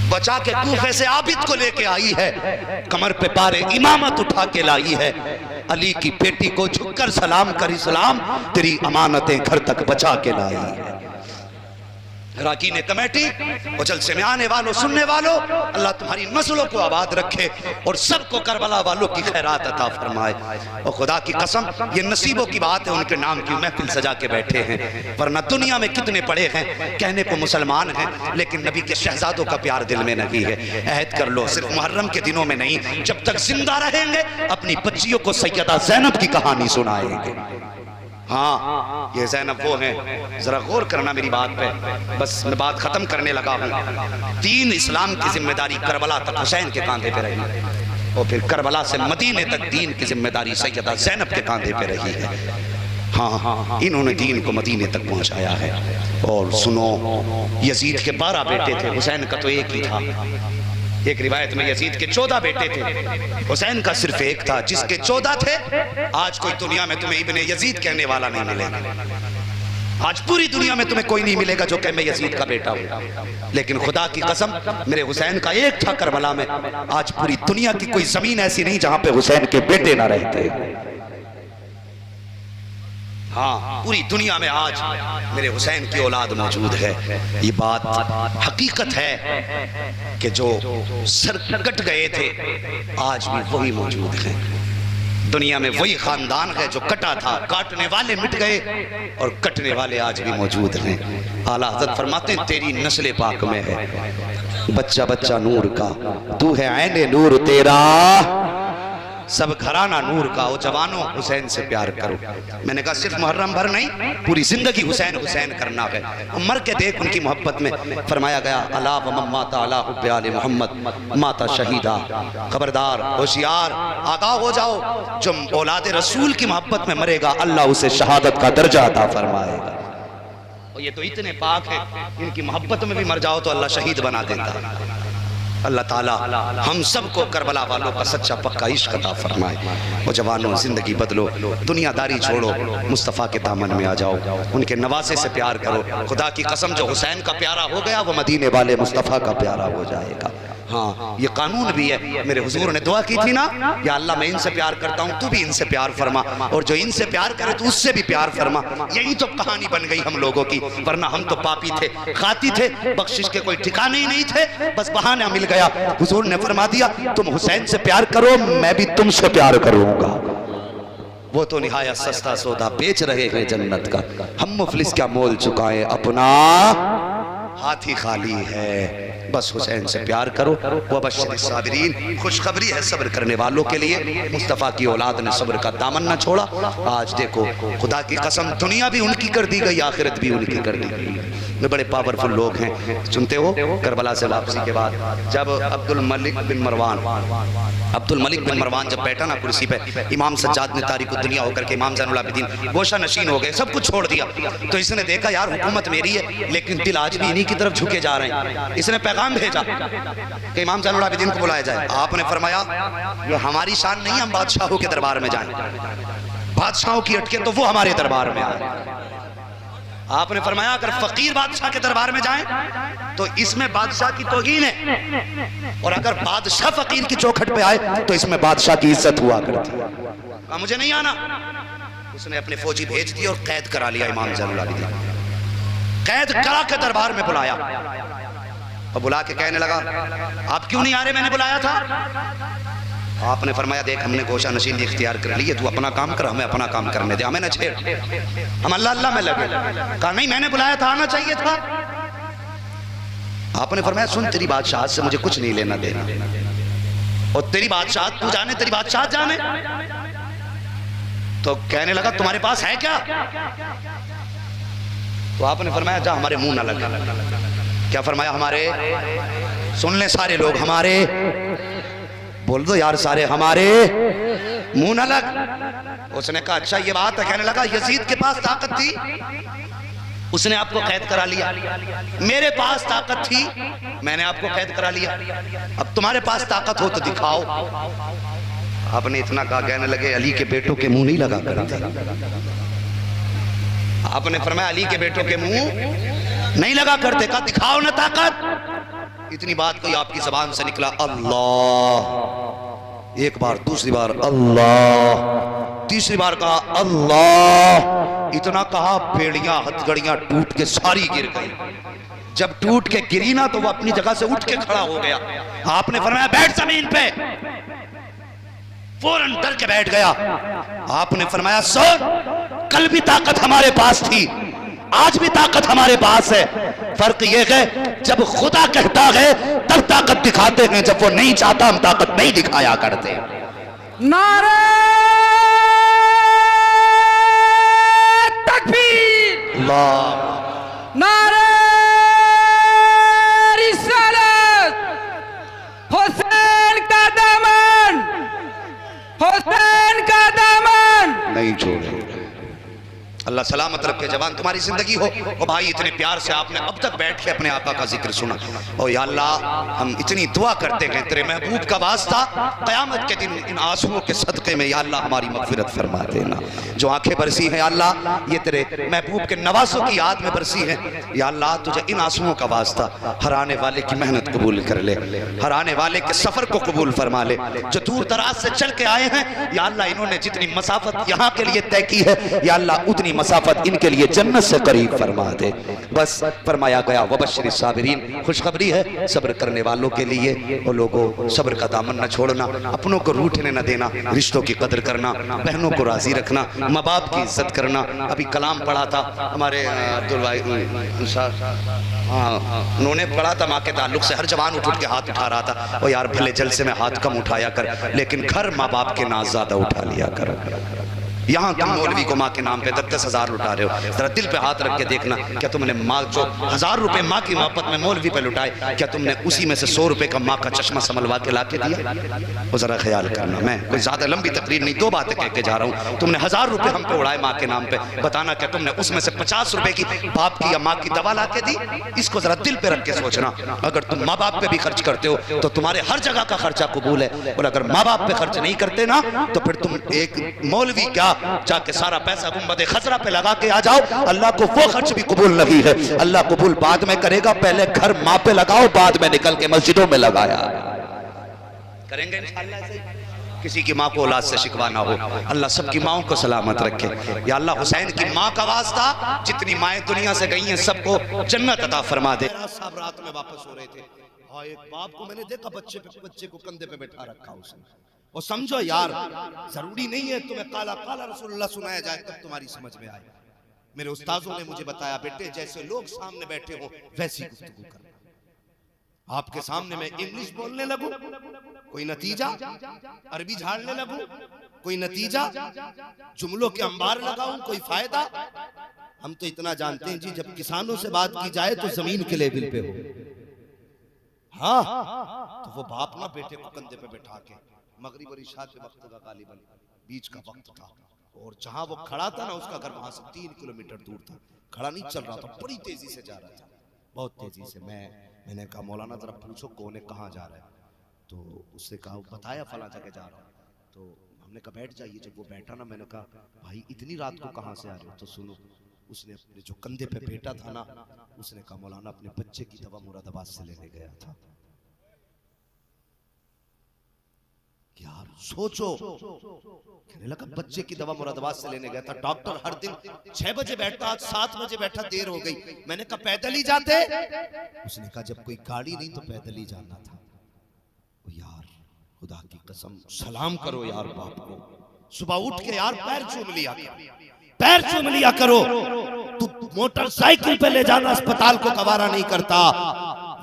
Speaker 1: बचा के कूफे से आबिद को लेके आई है, कमर पे पारे इमामत उठा के लाई है। अली की बेटी को झुककर सलाम कर इस्लाम तेरी अमानतें घर तक बचा के लाई है। राकी ने कमेटी और जलसे में आने वालों सुनने वालों, अल्लाह तुम्हारी नस्लों को आबाद रखे और सबको करबला वालों की खैरात अता फरमाए। और खुदा की कसम ये नसीबों की बात है, उनके नाम की महफिल सजा के बैठे हैं, वरना दुनिया में कितने पड़े हैं कहने को मुसलमान हैं, लेकिन नबी के शहजादों का प्यार दिल में नहीं है। अहद कर लो सिर्फ मुहर्रम के दिनों में नहीं, जब तक जिंदा रहेंगे अपनी बच्चियों को सैयदा ज़ैनब की कहानी सुनाएंगे। हाँ ये ज़ैनब वो है, जरा गौर करना मेरी बात पे, बस मैं बात खत्म करने लगा हूँ। दीन इस्लाम की जिम्मेदारी करबला तक हुसैन के कांधे पे रही, और फिर करबला से मदीने तक दीन की जिम्मेदारी सैयदा ज़ैनब के कांधे पे रही है। हाँ इन्होंने दीन को मदीने तक पहुँचाया है। और सुनो यजीद के 12 बेटे थे, हुसैन का तो एक ही था। एक रिवायत में यजीद के 14 बेटे थे, हुसैन का सिर्फ एक था। जिसके 14 थे, आज कोई दुनिया में तुम्हें इब्ने यजीद कहने वाला नहीं मिलेगा। आज पूरी दुनिया में तुम्हें कोई नहीं मिलेगा जो कहे मैं यजीद का बेटा हूं। लेकिन खुदा की कसम मेरे हुसैन का एक था करबला में। आज पूरी दुनिया की कोई जमीन ऐसी नहीं जहां पे हुसैन के बेटे ना रहते। हाँ पूरी दुनिया में आज मेरे हुसैन की औलाद मौजूद है। ये बात हकीकत है कि जो सर कट गए थे आज भी वही मौजूद है। दुनिया में वही खानदान है जो कटा था, काटने वाले मिट गए और कटने वाले आज भी मौजूद हैं। आला हज़रत फरमाते हैं तेरी नस्ल पाक में है बच्चा बच्चा नूर का, तू है ऐने नूर तेरा सब घराना नूर का। ओ जवानों हुसैन से प्यार करो। मैंने कहा सिर्फ मुहर्रम भर नहीं, पूरी जिंदगी हुसैन हुसैन करना है। मर के देख उनकी मोहब्बत में फरमाया गया अला व माता अला हुब्बे आले मोहम्मद माता शहीदा। खबरदार होशियार आगाह हो जाओ, जो औलाद रसूल की मोहब्बत में मरेगा अल्लाह उसे शहादत का दर्जा अता फरमाएगा। और ये तो इतने पाक है, इनकी मोहब्बत में भी मर जाओ तो अल्लाह शहीद बना देता। अल्लाह ताला हम सबको करबला वालों का सच्चा पक्का इश्क अता फरमाए। और जवानों जिंदगी बदलो, दुनियादारी छोड़ो, मुस्तफ़ा के दामन में आ जाओ, उनके नवासे से प्यार करो। खुदा की कसम जो हुसैन का प्यारा हो गया वो मदीने वाले मुस्तफ़ा का प्यारा हो जाएगा। हाँ, ये कानून भी है। मेरे हुजूर ने दुआ की थी ना, या अल्लाह मैं इनसे प्यार करता हूँ, तू भी इनसे प्यार फरमा, और जो इनसे प्यार करे तो उससे भी प्यार फरमा। यही तो कहानी बन गई हम लोगों की, वरना हम तो पापी थे, खाती थे, बख्शिश के कोई ठिकाने ही नहीं थे, बस बहाना मिल गया। हुजूर ने फरमा दिया तुम हुसैन से प्यार करो, मैं भी तुमसे प्यार करूंगा। वो तो निहायत सस्ता सौदा बेच रहे हैं जन्नत का, हम मुफलिस क्या मोल चुकाएं, अपना हाथ ही खाली है। बस हुसैन से प्यार करो। वह बशर साबिरीन, खुशखबरी है सब्र करने वालों के लिए। मुस्तफ़ा की औलाद ने सब्र का दामन न छोड़ा। आज देखो खुदा की कसम, दुनिया भी उनकी कर दी गई, आखिरत भी उनकी कर दी गई। वे बड़े पावरफुल लोग हैं। सुनते हो करबला से वापसी के बाद जब अब्दुल मलिक बिन मरवान जब बैठा ना कुर्सी पे, इमाम सज्जाद ने तारीख दुनिया होकर के इमाम ज़ैनुल आबिदीन गोशा नशीन हो गए, सब कुछ छोड़ दिया। तो इसने देखा यार हुकूमत मेरी है, लेकिन दिल आज भी इन्हीं की तरफ झुके जा रहे हैं। इसने पैगाम भेजा कि इमाम ज़ैनुल आबिदीन को बुलाया जाए। आपने फरमाया ये हमारी शान नहीं, हम बादशाहों के दरबार में जाएं, बादशाहों की अटके तो वो हमारे दरबार में आए। आपने फरमाया अगर फकीर बादशाह के दरबार में जाएं तो इसमें बादशाह की तौहीन है, और अगर बादशाह फकीर की चौखट पे आए तो इसमें बादशाह की इज्जत हुआ करती है। मुझे नहीं आना। उसने अपने फौजी भेज दिए और कैद करा लिया इमाम ज़ैनुल आबिदीन, कैद करा के दरबार में बुलाया और बुला के कहने लगा आप क्यों नहीं आ रहे, मैंने बुलाया था। आपने फरमाया देख हमने गोशा नशीनी इख्तियार कर ली है, तू अपना काम कर, हमें अपना काम करने दे, हमें न छेड़, हम अल्लाह अल्लाह में लगे। कहा नहीं मैंने बुलाया था, आना चाहिए था। आपने फरमाया सुन तेरी बादशाह से मुझे कुछ नहीं लेना देना, और तेरी बादशाह तू जाने, तेरी बादशाह जाने। तो कहने लगा तुम्हारे पास है क्या। तो आपने फरमाया जा हमारे मुंह न लगा। क्या फरमाया हमारे, सुन ले सारे लोग, हमारे बोल दो यार सारे, हमारे मुंह न लग। उसने कहा अच्छा ये बात है। कहने लगा यजीद के पास ताकत थी, उसने आपको कैद करा लिया, मेरे पास ताकत थी, मैंने आपको कैद करा लिया, अब तुम्हारे पास ताकत हो तो दिखाओ। आपने इतना कहा, कहने लगे अली के बेटों के मुंह नहीं लगा करते। आपने फरमाया अली के बेटों के मुंह नहीं लगा करते, कहा दिखाओ ना ताकत। इतनी बात कोई आपकी जबान से निकला अल्लाह, एक बार, दूसरी बार अल्लाह, तीसरी बार कहा अल्लाह। इतना कहा बेड़ियां हथकड़ियां टूट के सारी गिर गई। जब टूट के गिरी ना तो वो अपनी जगह से उठ के खड़ा हो गया। आपने फरमाया बैठ जमीन पे, फौरन डर के बैठ गया। आपने फरमाया सुन, कल भी ताकत हमारे पास थी, आज भी ताकत हमारे पास है, फर्क यह है जब खुदा कहता है तब ताकत दिखाते हैं, जब वो नहीं चाहता हम ताकत नहीं दिखाया करते।
Speaker 2: नारे तकबीर, नारे रिसालत, हुसैन का दामन, हुसैन का दामन
Speaker 1: नहीं छोड़े। अल्लाह सलामत रखे, जवान तुम्हारी जिंदगी हो। और भाई इतने प्यार से आपने अब तक बैठ के अपने आका का जिक्र सुना, और या अल्लाह हम इतनी दुआ करते हैं तेरे महबूब का वास्ता, क़यामत के दिन इन आंसुओं के सदक़े में या अल्लाह हमारी मग़फ़िरत फरमा देना। जो आंखें बरसी हैं या अल्लाह ये तेरे महबूब के नवासों की याद में बरसी हैं, या अल्लाह तुझे इन आंसुओं का वास्ता हराने वाले की मेहनत कबूल कर ले, हराने वाले के सफ़र को कबूल फरमा ले। जो दूर दराज से चल के आए हैं या अल्लाह इन्होंने जितनी मसाफत यहाँ के लिए तय की है या अल्लाह उतनी मसाफत इनके लिए जन्नत से करीब फरमा दे। बस फरमाया गया वबश्शिर साबिरीन, खुशखबरी है सब्र करने वालों के लिए। और लोगों सब्र का दामन न छोड़ना, अपनों को रूठने न देना, रिश्तों की कदर करना, बहनों को राजी रखना, माँ बाप की इज्जत करना। अभी कलाम पढ़ा था हमारे अब्दुल भाई, हाँ उन्होंने पढ़ा था माँ के ताल्लुक से, हर जवान उठ के हाथ उठा रहा था। और यार भले जलसे में हाथ कम उठाया कर, लेकिन घर माँ बाप के नाज ज्यादा उठा लिया कर। यहाँ तुम मौलवी को माँ के नाम पे 10,000 लुटा रहे हो, जरा दिल पे हाथ रख के देखना, क्या तुमने माँ जो 1000 रुपए माँ की मोहब्बत में मौलवी पे लुटाए, क्या तुमने उसी में से 100 रुपए का माँ का चश्मा संभलवा के ला के दिया? वो जरा ख्याल करना। मैं कोई ज्यादा लंबी तकरीर नहीं, 2 बातें कह के जा रहा हूँ। तुमने 1000 रुपए हम पे उड़ाए माँ के नाम पे, बताना क्या तुमने उसमें से 50 रुपए की बाप की या माँ की दवा ला के दी? इसको जरा दिल पे रख के सोचना। अगर तुम माँ बाप पे भी खर्च करते हो तो तुम्हारे हर जगह का खर्चा कबूल है, और अगर माँ बाप पे खर्च नहीं करते ना तो फिर तुम एक मौलवी क्या जाके सारा पैसा गुंबद खजरा पे लगा के आ जाओ। अल्लाह को वो खर्च भी कबूल नहीं है, अल्लाह कबूल बाद में करेगा। पहले घर माँ पे लगाओ, बाद में निकल के मस्जिदों में लगाया करेंगे इंशाअल्लाह से। किसी की माँ को औलाद से शिकवा ना हो, अल्लाह सबकी माओं को सलामत रखे। या अल्लाह हुसैन की माँ का वास्ता, जितनी माएँ दुनिया से गई हैं सबको जन्नत अता फरमा दे। साहब रात में वापस हो रहे थे, हाँ एक बाप को मैंने देखा बच्चे को कंधे पे बैठा रखा उसने। और समझो यार, जरूरी नहीं है तुम्हें काला काला रसूलुल्लाह सुनाया जाए तब तुम्हारी समझ में आए। मेरे उस्तादों ने मुझे बताया, बेटे जैसे लोग सामने बैठे हो वैसी गुफ्तगू करना। आपके सामने मैं इंग्लिश बोलने लगूं, कोई नतीजा? अरबी झाड़ने लगूं, कोई नतीजा? जुमलों के अंबार लगाऊं, कोई फायदा? हम तो इतना जानते हैं जी, जब किसानों से बात की जाए तो जमीन के लेवल पे हो। हाँ, तो वो बाप ना बेटे को कंधे पे बैठा के, मगरिब और इशा के वक्त का गालिबन बीच का वक्त था, और जहां वो खड़ा था ना उसका घर वहां से 3 किलोमीटर दूर था। खड़ा नहीं चल रहा था, बड़ी तेजी से जा रहा था, बहुत तेजी से। मैंने कहा मौलाना जरा पूछो कौन है, कहाँ जा रहा है? तो उसने कहा, बताया फला जगह जा रहा हूँ। तो हमने कहा बैठ जाइए। जब वो बैठा ना, मैंने कहा भाई इतनी रात को कहाँ से आ रहे हो? तो सुनो, उसने अपने जो कंधे पे बेटा था ना, उसने कहा मौलाना अपने बच्चे की दवा मुरादाबाद से लेने गया था। यार सोचो, कहने लगा बच्चे की दवा मुरादाबाद से लेने गया था। डॉक्टर हर दिन 6 बजे बैठता, आज 7 बजे बैठा, देर हो गई। मैंने कहा पैदल ही जाते? उसने कहा जब कोई गाड़ी नहीं तो पैदल ही जाना था। यार खुदा की कसम, सलाम करो यार बाप को। सुबह उठ के यार पैर चूम लिया करो, पैर चूम लिया करो। तू मोटरसाइकिल पे ले जाना अस्पताल को गवारा नहीं करता,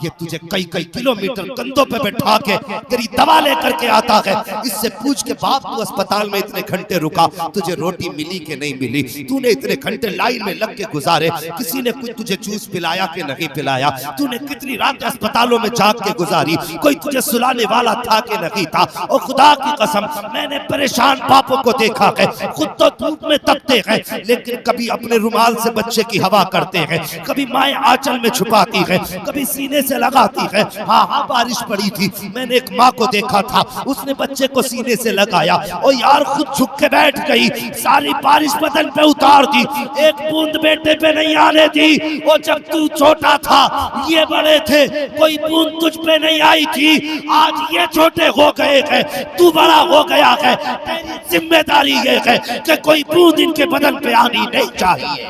Speaker 1: ये तुझे कई कई किलोमीटर कंधों पे बैठा के तेरी दवा लेकर के आता है। इससे पूछ के बाप तू अस्पताल में इतने घंटे रुका, तुझे रोटी मिली कि नहीं मिली? तूने इतने घंटे लाइन में लग के गुजारे, किसी ने कुछ तुझे जूस पिलाया कि नहीं पिलाया? तूने कितनी रात अस्पतालों में जाग के गुजारी, कोई तुझे सुलाने वाला था कि नहीं था? और खुदा की कसम, मैंने परेशान बापों को देखा है, खुद तो धूप में तपते हैं, लेकिन कभी अपने रुमाल से बच्चे की हवा करते हैं, कभी माएं आंचल में छुपाती है, कभी सीने से लगाती है। हाँ, बारिश पड़ी थी, मैंने एक माँ को देखा था, उसने बच्चे को सीने से लगाया और यार खुद झुक के बैठ गई, सारी बारिश बदन पे उतार दी, एक बूंद बेटे पे नहीं आने दी। और जब तू छोटा था, ये बड़े थे, कोई बूंद तुझ पे नहीं आई थी। आज ये छोटे हो गए हैं, तू बड़ा हो गया है, तेरी जिम्मेदारी ये है कि कोई बूंद इनके बदन पे आनी नहीं चाहिए।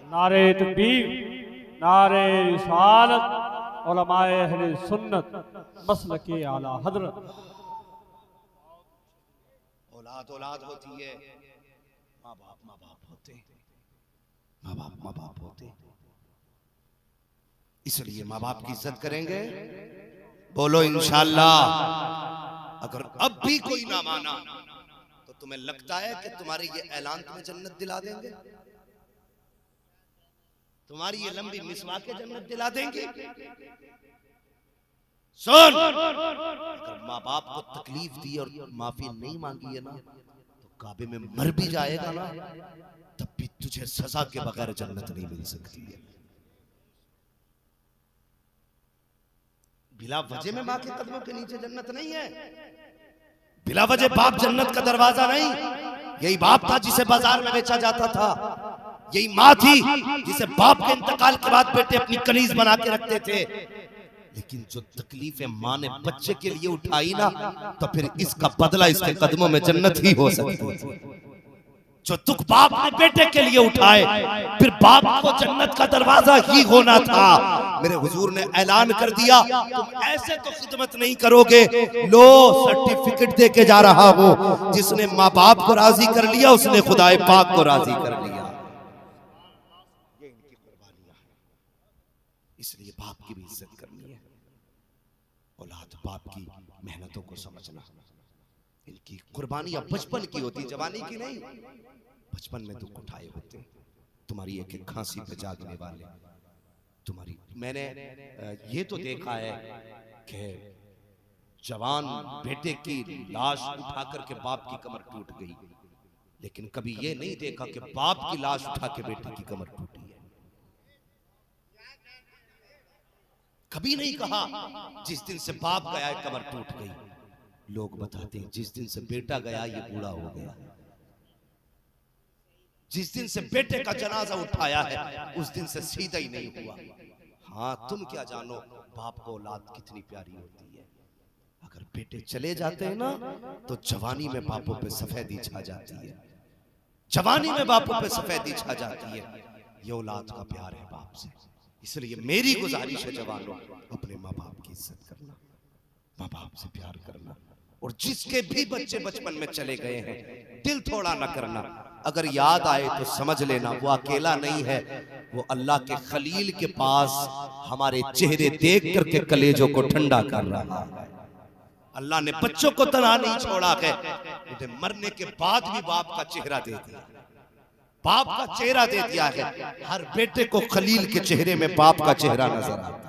Speaker 3: नारे तकबीर, नारे रिसालत, उलमाए अहले सुन्नत, मसलके आला हजरत।
Speaker 1: औलाद औलाद होती है, माँ बाप होते, माँ बाप होते। इसलिए माँ बाप की इज्जत करेंगे। बोलो इंशाअल्लाह। अगर अब भी कोई ना माना तो तुम्हें लगता है कि तुम्हारे ये ऐलान तुम्हें जन्नत दिला देंगे? तुम्हारी ये लंबी मिसवाके जन्नत दिला देंगे? सुन, अगर माँ बाप को तकलीफ दी और माफी नहीं मांगी है ना, तो काबे में मर भी जाएगा ना, तब भी तुझे सजा के बगैर जन्नत नहीं मिल सकती है। बिला वजह में माँ के कदमों के नीचे जन्नत नहीं है, बिला वजह बाप जन्नत का दरवाजा नहीं। यही बाप था जिसे बाजार में बेचा जाता था, यही माँ थी जिसे बाप के इंतकाल के बाद बेटे अपनी कनीज बना के रखते थे। लेकिन जो तकलीफें माँ ने बच्चे के लिए उठाई ना, तो फिर इसका बदला इसके कदमों में जन्नत ही हो सकती है। जो दुख बाप ने बेटे के लिए उठाए, फिर बाप को जन्नत का दरवाजा ही होना था। मेरे हुजूर ने ऐलान कर दिया, तुम ऐसे तो खिदमत नहीं करोगे। लो सर्टिफिकेट दे के जा रहा हूं, जिसने माँ बाप को राजी कर लिया उसने खुदाए पाक को राजी कर लिया। ये इनकी कुर्बानियां हैं, इसलिए बाप की भी इज्जत करनी है। औलाद बाप की मेहनतों को समझना, इनकी कुर्बानियां बचपन की होती, जवानी की नहीं। बचपन में दुख उठाए होते, तुम्हारी एक एक खांसी पे जागने वाले, तुम्हारी। मैंने ये तो देखा है कि जवान बेटे की लाश उठा करके बाप की कमर टूट गई, लेकिन कभी ये नहीं देखा कि बाप की लाश उठा के बेटे की कमर टूटी है। कभी नहीं कहा जिस दिन से बाप गया है कमर टूट गई। लोग बताते हैं जिस दिन से बेटा गया ये बूढ़ा हो गया। जिस दिन से बेटे का जनाजा उठाया है उस दिन से सीधा ही नहीं हुआ। हाँ, तुम क्या जानो बाप को औलाद कितनी प्यारी होती है। अगर बेटे चले जाते हैं ना तो जवानी में बापों पे सफेदी छा जाती है, जवानी में बापों पे सफेदी छा जाती है। ये औलाद का प्यार है बाप से। इसलिए मेरी गुजारिश है जवानों, अपने माँ बाप की इज्जत करना, माँ बाप से प्यार करना। और जिसके भी बच्चे बचपन में चले गए हैं दिल थोड़ा न करना। अगर याद आए तो समझ लेना वो अकेला नहीं है, वो अल्लाह के खलील के पास हमारे चेहरे देख करके कलेजों को ठंडा कर रहा है। अल्लाह ने बच्चों को तनहा नहीं छोड़ा है, उन्हें मरने के बाद भी बाप का चेहरा दे दिया, बाप का चेहरा दे दिया है। हर बेटे को खलील के चेहरे में बाप का चेहरा नजर आता है।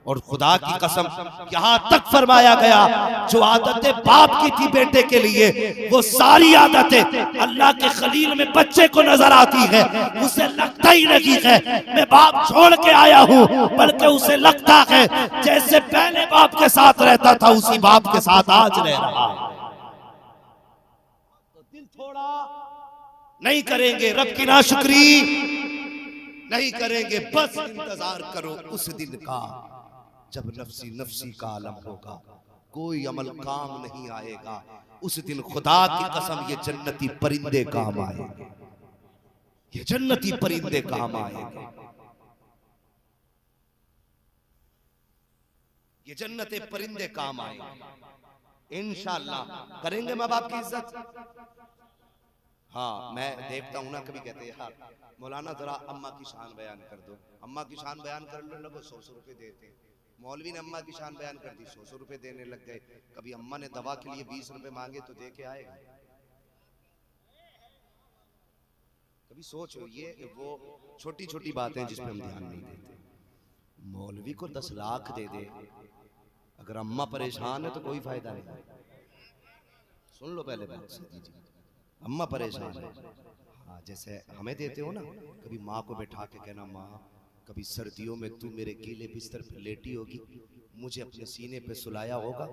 Speaker 1: और खुदा की कसम यहां तक फरमाया गया जो आदतें बाप की थी बेटे के लिए, वो सारी आदतें अल्लाह के खलील में बच्चे को नजर आती है। उसे लगता ही नहीं है मैं बाप छोड़ के आया हूं, बल्कि उसे लगता है जैसे पहले बाप के साथ रहता था उसी बाप के साथ आज रह रहा। तो दिल थोड़ा नहीं करेंगे, रब की नाशुक्री नहीं करेंगे। बस इंतजार करो उस दिन का जब नफसी नफसी का आलम होगा, कोई अमल काम नहीं आएगा। उस दिन खुदा की कसम ये जन्नती परिंदे काम आएंगे, ये जन्नती परिंदे काम आएंगे, ये जन्नते परिंदे काम आएंगे। इंशाअल्लाह करेंगे माँ बाप की इज्जत। हाँ, मैं देखता हूँ ना कभी कहते हैं यार मौलाना जरा अम्मा की शान बयान कर दो। अम्मा की शान बयान करने लगो 100 रुपए देते हैं। मौलवी ने अम्मा की शान बयान कर दी 100 रुपए देने लग गए। कभी अम्मा ने दवा के लिए 20 रुपए मांगे तो दे के आएगा। कभी सोचो, ये वो छोटी छोटी बातें जिसपे हम ध्यान नहीं देते। मौलवी को 10 लाख दे दे, अगर अम्मा परेशान है तो कोई फायदा नहीं। सुन लो पहले बात से, अम्मा परेशान है। हाँ, जैसे हमें देते हो ना, कभी माँ को बैठा के कहना माँ कभी सर्दियों में तू मेरे गीले बिस्तर पर लेटी होगी, मुझे अपने सीने पे सुलाया होगा,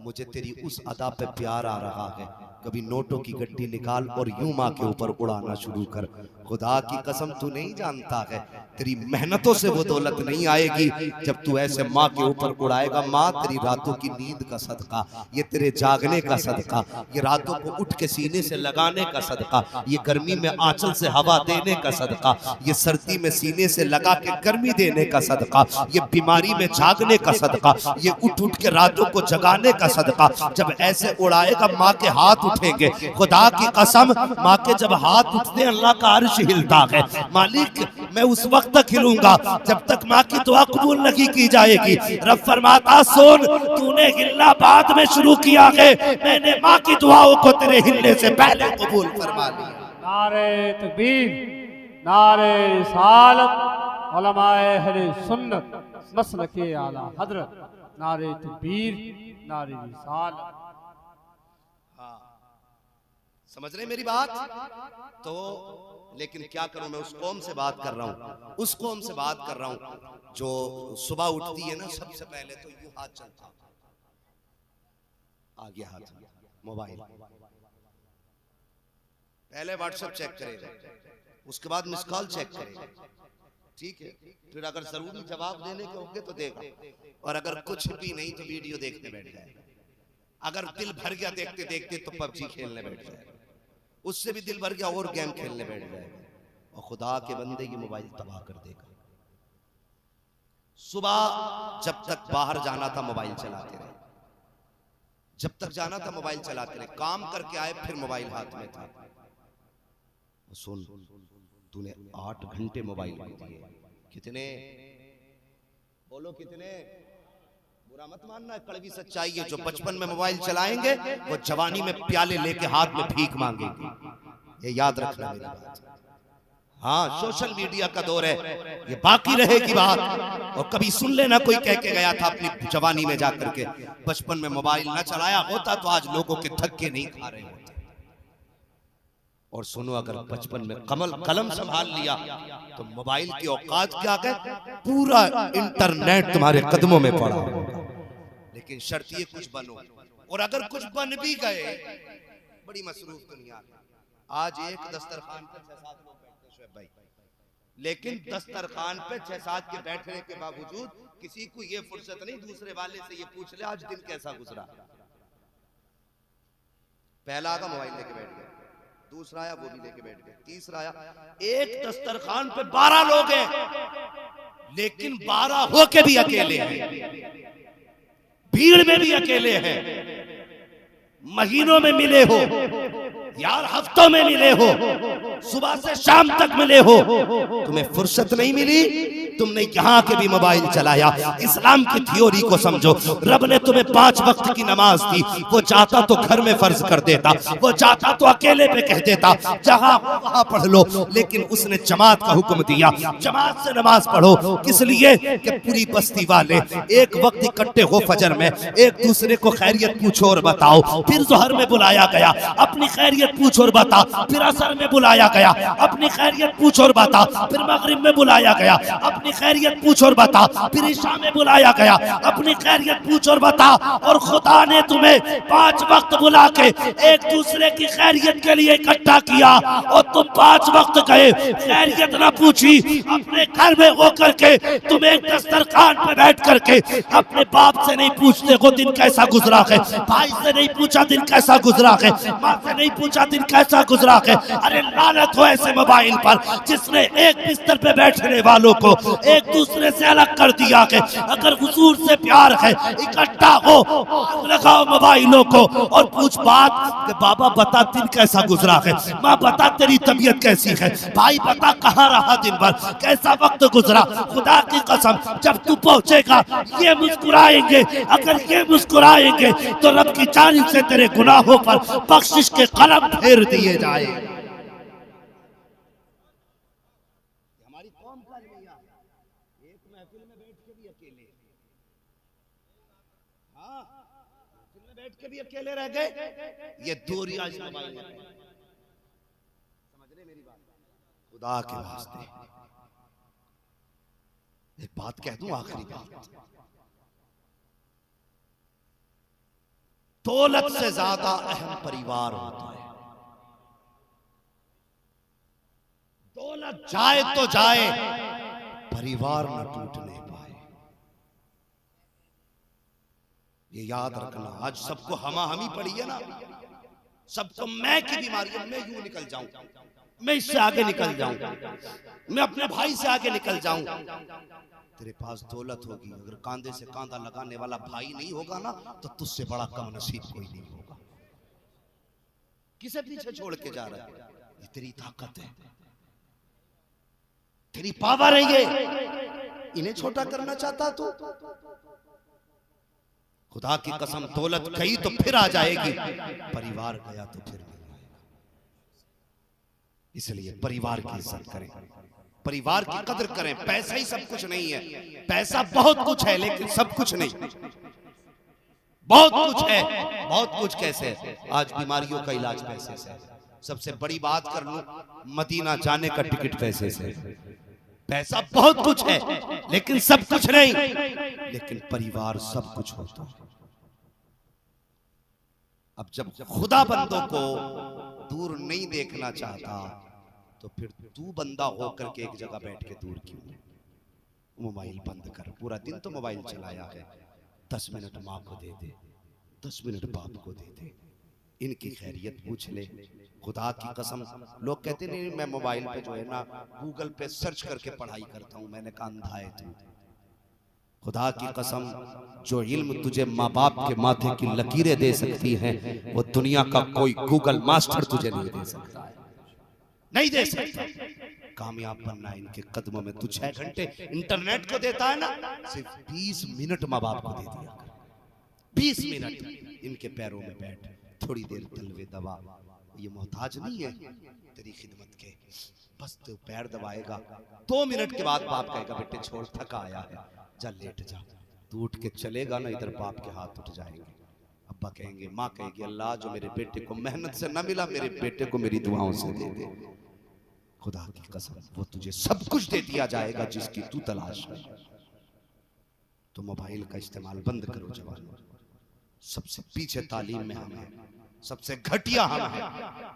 Speaker 1: मुझे तेरी उस अदा पे प्यार आ रहा है। कभी नोटों की गड्डी निकाल और यूं माँ के ऊपर उड़ाना शुरू कर। खुदा की कसम तू नहीं जानता है तेरी मेहनतों से वो दौलत नहीं आएगी जब तू ऐसे माँ के ऊपर उड़ाएगा। माँ तेरी रातों की नींद का सदका, ये तेरे जागने का सदका, ये रातों को उठ के सीने से लगाने का सदका, ये गर्मी में आंचल से हवा देने का सदका, ये सर्दी में सीने से लगा के गर्मी देने का सदका, ये बीमारी में जागने का सदका, ये उठ उठ के रातों को जगाने का सदका। जब ऐसे उड़ाएगा माँ के हाथ उठेंगे। खुदा की कसम माँ के जब हाथ उठते अल्लाह का अर्श हिलता है। मालिक मैं उस वक्त तक हिलूंगा जब तक माँ की दुआ कबूल नहीं की जाएगी। रब फरमाता सुन, तूने हिलना बाद में शुरू किया है, मैंने माँ की दुआओं को तेरे हिलने से पहले कबूल फरमा लिया।
Speaker 3: नारे तकबीर, नारे रिसालत, उलमाए अहले सुन्नत मसलके आला हजरत, नारे तकबीर, नारे रिसालत।
Speaker 1: समझ रहे मेरी बात? तो लेकिन क्या करूं, मैं उस कौम से बात कर रहा हूं, उस कौम से बात कर रहा हूं जो सुबह उठती है ना, सबसे पहले तो यूं हाथ चलता, आगे हाथ, मोबाइल, पहले व्हाट्सएप चेक करेगा, उसके बाद मिस कॉल चेक करेगा, ठीक है, फिर अगर जरूरी जवाब देने के होंगे तो देगा, और अगर कुछ भी नहीं तो वीडियो देखने बैठ जाएगा। अगर दिल भर गया देखते देखते तो पबजी खेलने बैठ जाएगा, उससे भी दिल भर गया और गेम खेलने बैठ जाएगा। और खुदा के बंदे ये मोबाइल तबाह कर देगा। सुबह जब तक बाहर जाना था मोबाइल चलाते रहे, जब तक जाना था मोबाइल चलाते रहे, काम करके आए फिर मोबाइल हाथ में था। सुन, तूने 8 घंटे मोबाइल में दिए, कितने बोलो कितने? बुरा मत मानना, कड़वी सच्चाई है। जो बचपन में मोबाइल चलाएंगे वो जवानी में प्याले लेके हाथ में भीख मांगेंगे, ये याद रखना मेरी बात। हाँ, सोशल मीडिया का दौर है, ये बाकी रहेगी बात। और कभी सुन लेना कोई कह के गया था अपनी जवानी में जाकर के, बचपन में मोबाइल ना चलाया होता तो आज लोगों के धक्के नहीं खा रहे होते। और सुनो, अगर बचपन में कलम संभाल लिया तो मोबाइल की औकात क्या है, पूरा इंटरनेट तुम्हारे कदमों में पड़ा होगा। लेकिन शर्त ये कुछ बनो, और अगर कुछ बन भी गए, बड़ी मसरूफ दुनिया, आज एक दस्तरखान पे 6-7 लोग बैठते हैं शोएब भाई, लेकिन दस्तरखान पे 6-7 के बैठने के बावजूद किसी को ये फुर्सत नहीं दूसरे वाले से ये पूछ ले आज दिन कैसा गुजरा। पहला आगा मोबाइल लेके बैठ गया, दूसरा आया वो भी लेके बैठ गया, तीसरा आया। एक दस्तरखान पे 12 लोग हैं, लेकिन 12 होके भी अकेले हैं, भीड़ में भी अकेले हैं। महीनों में मिले हो यार, हफ्तों में मिले हो, सुबह से शाम तक मिले हो, तुम्हें फुर्सत नहीं मिली, तुमने यहाँ के भी मोबाइल चलाया। इस्लाम की थ्योरी को समझो, रब ने तुम्हें 5 वक्त की नमाज दी, वो चाहता तो घर में फर्ज कर देता, वो चाहता तो अकेले पे कह देता जहां वहां पढ़ लो, लेकिन उसने जमात का हुक्म दिया, जमात से नमाज पढ़ो। किस लिए कि पूरी बस्ती वाले एक वक्त इकट्ठे हो फजर में, एक दूसरे को खैरियत पूछो और बताओ। फिर जोहर में बुलाया गया, अपनी खैरियत पूछो और बता। फिर असर में बुलाया गया, अपनी खैरियत पूछो और बता। फिर मगरिब में बुलाया गया, अपनी खैरियत पूछो और बता। फिर इशा में बुलाया गया, अपनी खैरियत पूछो और बता। और खुदा ने तुम्हें 5 वक्त बुला के एक दूसरे की खैरियत के लिए इकट्ठा किया, और तुम 5 वक्त गए, खैरियत ना पूछी। अपने घर में होकर के तुम एक दस्तरखान पे बैठ करके अपने बाप से नहीं पूछते हो दिन कैसा गुजरा है, भाई से नहीं पूछा दिन कैसा गुजरा है, माँ से नहीं पूछा दिन कैसा गुजरा है। अरे लानत हो ऐसे मोबाइल पर जिसने एक बिस्तर पे बैठने वालों को एक दूसरे से अलग कर दिया है। अगर हुजूर से प्यार है, इकट्ठा हो, लगाओ मोबाइलों को और पूछ बात कि बाबा बता दिन कैसा गुजरा है, माँ बता तेरी तबीयत कैसी है, भाई बता कहाँ रहा दिन भर, कैसा वक्त गुजरा। खुदा की कसम जब तू पहुंचेगा ये मुस्कुराएंगे, अगर ये मुस्कुराएंगे तो रब की जानिब से तेरे गुनाहों पर बख्शिश के कलम फेर दिए जाए। हमारी कौम का रवैया, एक महफिल में बैठ के भी अकेले, हाँ महफिल में बैठ के भी अकेले रह गए। ये दूरी आज मोबाइल में, समझ रहे मेरी बात? खुदा के वास्ते एक बात कह दूं, आखिरी बात, दौलत से ज्यादा अहम परिवार होता है। दौलत जाए तो जाए, परिवार न टूटने पाए। ये याद रखना। आज सबको हमा हमी पड़ी है ना, सबको मैं की बीमारी है, मैं यूं निकल जाऊं, मैं इससे आगे निकल जाऊं, मैं अपने भाई से आगे निकल जाऊं। तेरे पास दौलत होगी, अगर कांधे से कांधा लगाने वाला भाई नहीं होगा ना, तो तुझसे बड़ा कम नसीब कोई नहीं होगा। किसे पीछे छोड़ के जा रहा है? ये तेरी ताकत है, तेरी पावर है। ये इन्हें छोटा करना चाहता तू? खुदा की कसम, दौलत गई तो फिर आ जाएगी, परिवार गया तो फिर नहीं आएगा। इसलिए परिवार की इज्जत करें, परिवार की कदर करें। पैसा ही सब कुछ नहीं है, पैसा बहुत कुछ है लेकिन सब कुछ नहीं। बहुत कुछ है, बहुत कुछ कैसे है? आज बीमारियों का इलाज पैसे से। सबसे बड़ी बात कर लूं, मदीना जाने का टिकट पैसे से। पैसा बहुत कुछ है लेकिन सब कुछ नहीं, लेकिन परिवार सब कुछ होता है। अब जब खुदा बंदों को दूर नहीं देखना चाहता, तो फिर तू बंदा होकर के एक जगह बैठ के दूर क्यों? मोबाइल बंद कर। पूरा दिन तो मोबाइल चलाया है, 10 मिनट माँ को दे दे, 10 मिनट बाप को दे दे, इनकी खैरियत पूछ ले। खुदा की कसम, लोग कहते नहीं मैं मोबाइल पे जो है ना गूगल पे सर्च करके पढ़ाई करता हूं। मैंने कहा अंधा है तू। खुदा की कसम, जो इल्म तुझे माँ बाप के माथे की लकीरें दे सकती हैं, वो दुनिया का कोई गूगल मास्टर तुझे नहीं दे सकता, नहीं दे सकता। कामयाब बनना है इनके कदमों में। तू 6 घंटे इंटरनेट को देता है ना, सिर्फ 20 मिनट माँ बाप को दे दिया कर। 20 मिनट इनके पैरों में बैठ, थोड़ी देर तलवे दबा। ये मोहताज नहीं है तेरी खिदमत के, बस तू पैर दबाएगा, 2 मिनट के बाद बाप कहेगा बेटे छोड़, थका आया है, जा लेट जा। तू उठ के चलेगा ना, इधर बाप के हाथ उठ जाएंगे, अब्बा कहेंगे, माँ कहेगी अल्लाह जो मेरे बेटे को मेहनत से न मिला, मेरे बेटे को मेरी दुआओं से दे दे। खुदा की कसम, वो तुझे सब कुछ दे दिया जाएगा जिसकी तू तलाश है। तो मोबाइल का इस्तेमाल बंद करो जवानों। सबसे पीछे तालीम में हम हैं, सबसे घटिया हम हैं,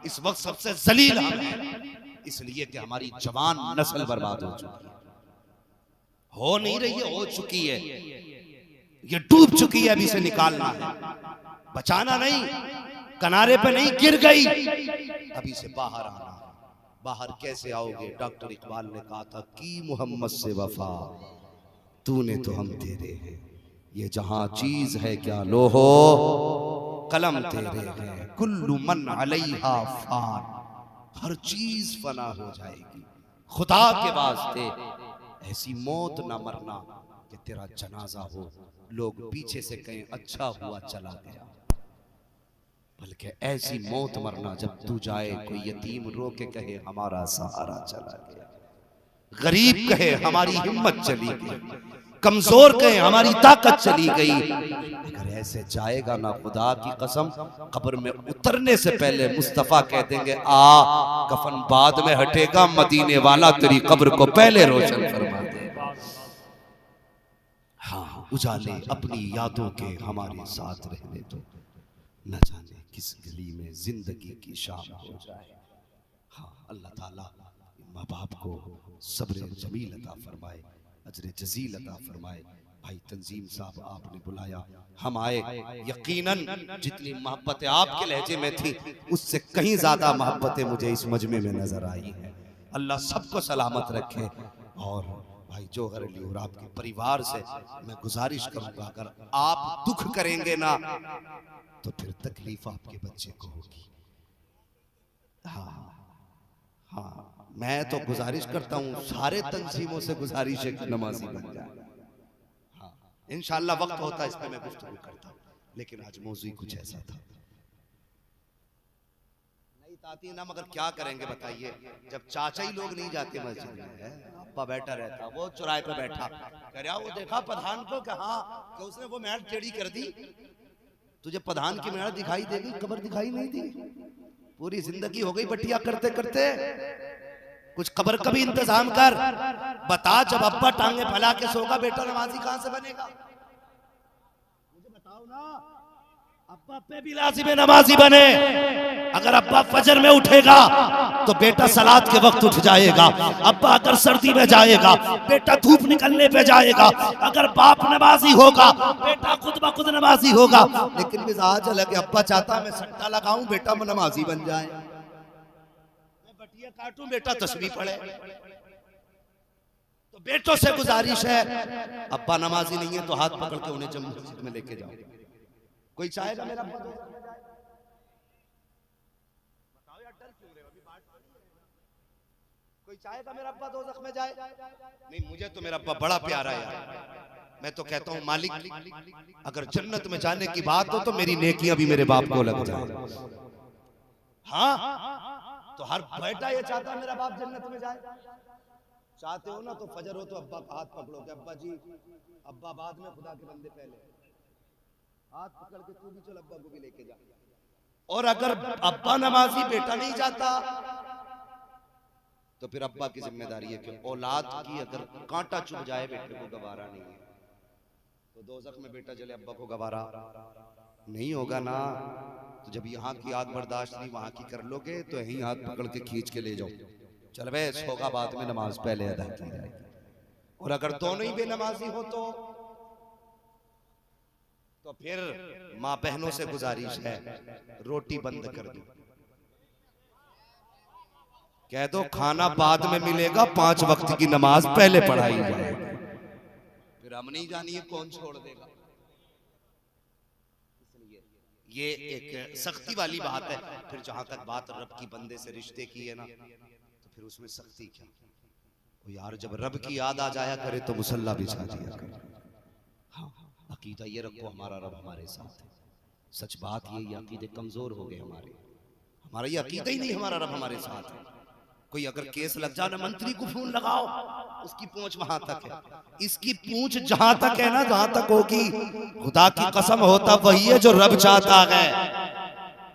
Speaker 1: इस वक्त सबसे जलील हम हैं, इसलिए कि हमारी जवान नस्ल बर्बाद हो चुकी है। हो नहीं रही है, हो चुकी है, ये डूब चुकी है, अभी से निकालना है, बचाना नहीं, किनारे पे नहीं, गिर गई, अभी से बाहर आना है। बाहर कैसे आओगे? डॉक्टर इकबाल ने कहा था कि मोहम्मद से वफा तूने तो हम तेरे हैं, ये जहां चीज है क्या लोहो कलम तेरे हैं, कुल्लु मन अलैहा फान, हर चीज फना हो जाएगी। खुदा के वास्ते ऐसी मौत ना मरना कि तेरा जनाजा हो, लोग पीछे से कहें अच्छा हुआ चला गया, बल्कि ऐसी मौत मरना जब तू जाए कोई यतीम रो के कहे हमारा सहारा चला गया, गरीब कहे हमारी हिम्मत चली गई, कमजोर कहे हमारी ताकत चली गई। अगर ऐसे जाएगा ना, खुदा की कसम कब्र में उतरने से पहले मुस्तफा कह देंगे आ कफन बाद में हटेगा, मदीने वाला तेरी कब्र को पहले रोशन फरमा देगा। हाँ, उजाले अपनी यादों के हमारे साथ रहने दो, न जाने किस गली में जिंदगी की शाम हो जाए। हाँ, अल्लाह ताला माँ बाप को सब्र जमील अता फरमाए, अजर जजील अता फरमाए। भाई तंजीम साहब आपने बुलाया, हम आए, यकीनन जितनी मोहब्बतें आपके लहजे में थी उससे कहीं ज्यादा मोहब्बतें मुझे इस मजमे में नजर आई है। अल्लाह सबको सलामत रखे। और भाई जोहर अली और आपके परिवार से मैं गुजारिश करूंगा, अगर आप दुख करेंगे ना तो फिर तकलीफ आपके बच्चे को होगी। हाँ हाँ, मैं तो गुजारिश करता हूँ, सारे तंजीमों से गुजारिश है कि नमाजी बन जाए। हाँ, इंशाअल्लाह वक्त होता है इस पे मैं गुफ्तगू करता हूँ, लेकिन आज मौजू कुछ ऐसा था। नहीं ताती ना, मगर क्या करेंगे बताइए, जब चाचा ही लोग नहीं जाते मस्जिद में, अब्बा बैठा रहता, वो चौराहे पे बैठा कह रहा, वो देखा प्रधान को कि हाँ कि उसने वो मैट टेढ़ी कर दी, तुझे प्रधान की मेहनत दिखाई देगी, कब्र दिखाई नहीं दी। पूरी जिंदगी हो गई बटिया करते करते, कुछ कब्र का भी इंतजाम कर। बता, जब अब्बा टांगे फैला के सोगा, बेटा नमाजी कहां से बनेगा? मुझे बताओ ना, अब्बा पे भी लाजिम है नमाजी बने। अगर अब्बा फजर में उठेगा तो बेटा सलात के वक्त उठ जाएगा, अब्बा अगर सर्दी में जाएगा बेटा धूप निकलने पे जाएगा, अगर बाप नमाजी होगा बेटा खुद ब खुद नमाजी होगा। लेकिन मिजाज अलग है, अब्बा चाहता मैं सट्टा लगाऊं बेटा नमाजी बन जाए, मैं बटिया काटूं बेटा तस्बीह पढ़े। तो बेटों से गुजारिश है, अब्बा नमाजी नहीं है तो हाथ पकड़ के उन्हें जब मस्जिद में लेके जाओ। कोई चाहेगा मेरा बताओ यार, डर क्यों रहे हो? अभी बात कोई चाहेगा मेरा अब्बा दोज़ख में जाए? नहीं, मुझे तो मेरा अब्बा बड़ा प्यारा है यार। मैं तो कहता हूँ मालिक, अगर जन्नत में जाने की बात हो तो मेरी नेकियां भी मेरे बाप को लग जाए। हाँ, तो हर बेटा ये चाहता है मेरा बाप जन्नत में जाए। चाहते हो ना तो फजर हो तो अब्बा का हाथ पकड़ो कि अब्बा जी, अब्बा बाद में, खुदा के बंदे पहले, हाथ पकड़ के तू भी चल, अब्बा को भी लेके जा। और अगर अब्बा नमाजी बेटा नहीं जाता तो फिर अब्बा की जिम्मेदारी है कि औलाद की अगर कांटा चुभ जाए बेटे को गवारा नहीं है, तो दोज़ख में बेटा जले अब्बा को गवारा नहीं होगा ना। तो जब यहाँ की आग बर्दाश्त नहीं वहां की कर लोगे तो यही हाथ पकड़ के खींच के ले जाओ, चल बे सोगा, बाद में नमाज पहले अदा की जाएगी। और अगर दोनों ही बेनमाजी हो तो फिर माँ बहनों से गुजारिश है, रोटी बंद कर दो, कह दो खाना बाद में मिलेगा, 5 वक्त की नमाज पहले पढ़ाई जाएगी। फिर हम नहीं जानिए कौन छोड़ देगा। इसलिए ये एक सख्ती वाली बात है। फिर जहां तक बात रब की बंदे से रिश्ते की है ना, तो फिर उसमें सख्ती क्या? वो यार जब रब की याद आ जाया करे तो मुसल्ला बिछा दिया करे। हाँ, अकीदा ये रखो हमारा रब हमारे साथ है। सच बात ये अकीदे कमजोर हो गए हमारा ये अकीदा ही नहीं हमारा रब हमारे साथ है। कोई अगर केस लग जाए ना, मंत्री को फोन लगाओ, उसकी पूंछ वहां तक है, इसकी पूंछ जहां तक है ना, जहां तक होगी खुदा की कसम होता वही है जो रब चाहता है।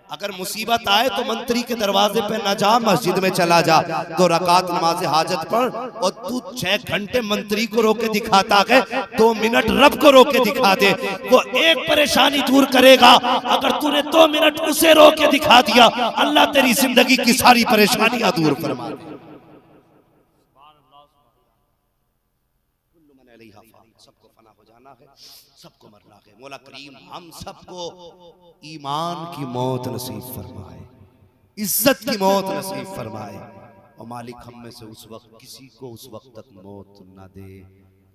Speaker 1: अगर मुसीबत आए तो मंत्री के दरवाजे पे न जा, मस्जिद में चला जा, 2 रकात नमाज हाजत पढ़। और तू 6 घंटे मंत्री को रोके दिखाता है, 2 मिनट रब को रोके दिखा दे, वो एक परेशानी दूर करेगा। अगर तूने 2 मिनट उसे रोके दिखा दिया, अल्लाह तेरी जिंदगी की सारी परेशानियां दूर फरमा दे। सबको फना हो जाना है, सबको मरना है। मौला करीम हम सबको ईमान की मौत नसीब फरमाए, इज्जत की मौत नसीब फरमाए। और मालिक हम में से उस वक्त किसी को उस वक्त तक मौत ना दे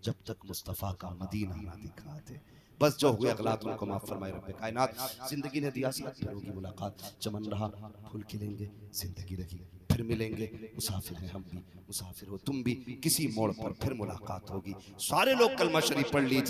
Speaker 1: जब तक मुस्तफ़ा का मदीना ना दिखा दे। बस जो हुए अगलात उनको माफ फरमाए रब्बे कायनात। जिंदगी ने दिया सी, फिर होगी मुलाकात। चमन रहा फूल खिलेंगे, जिंदगी रही फिर मिलेंगे। मुसाफिर हैं हम भी, मुसाफिर हो तुम भी, किसी मोड़ पर फिर मुलाकात होगी। सारे लोग कलमा शरीफ पढ़ लीजिए।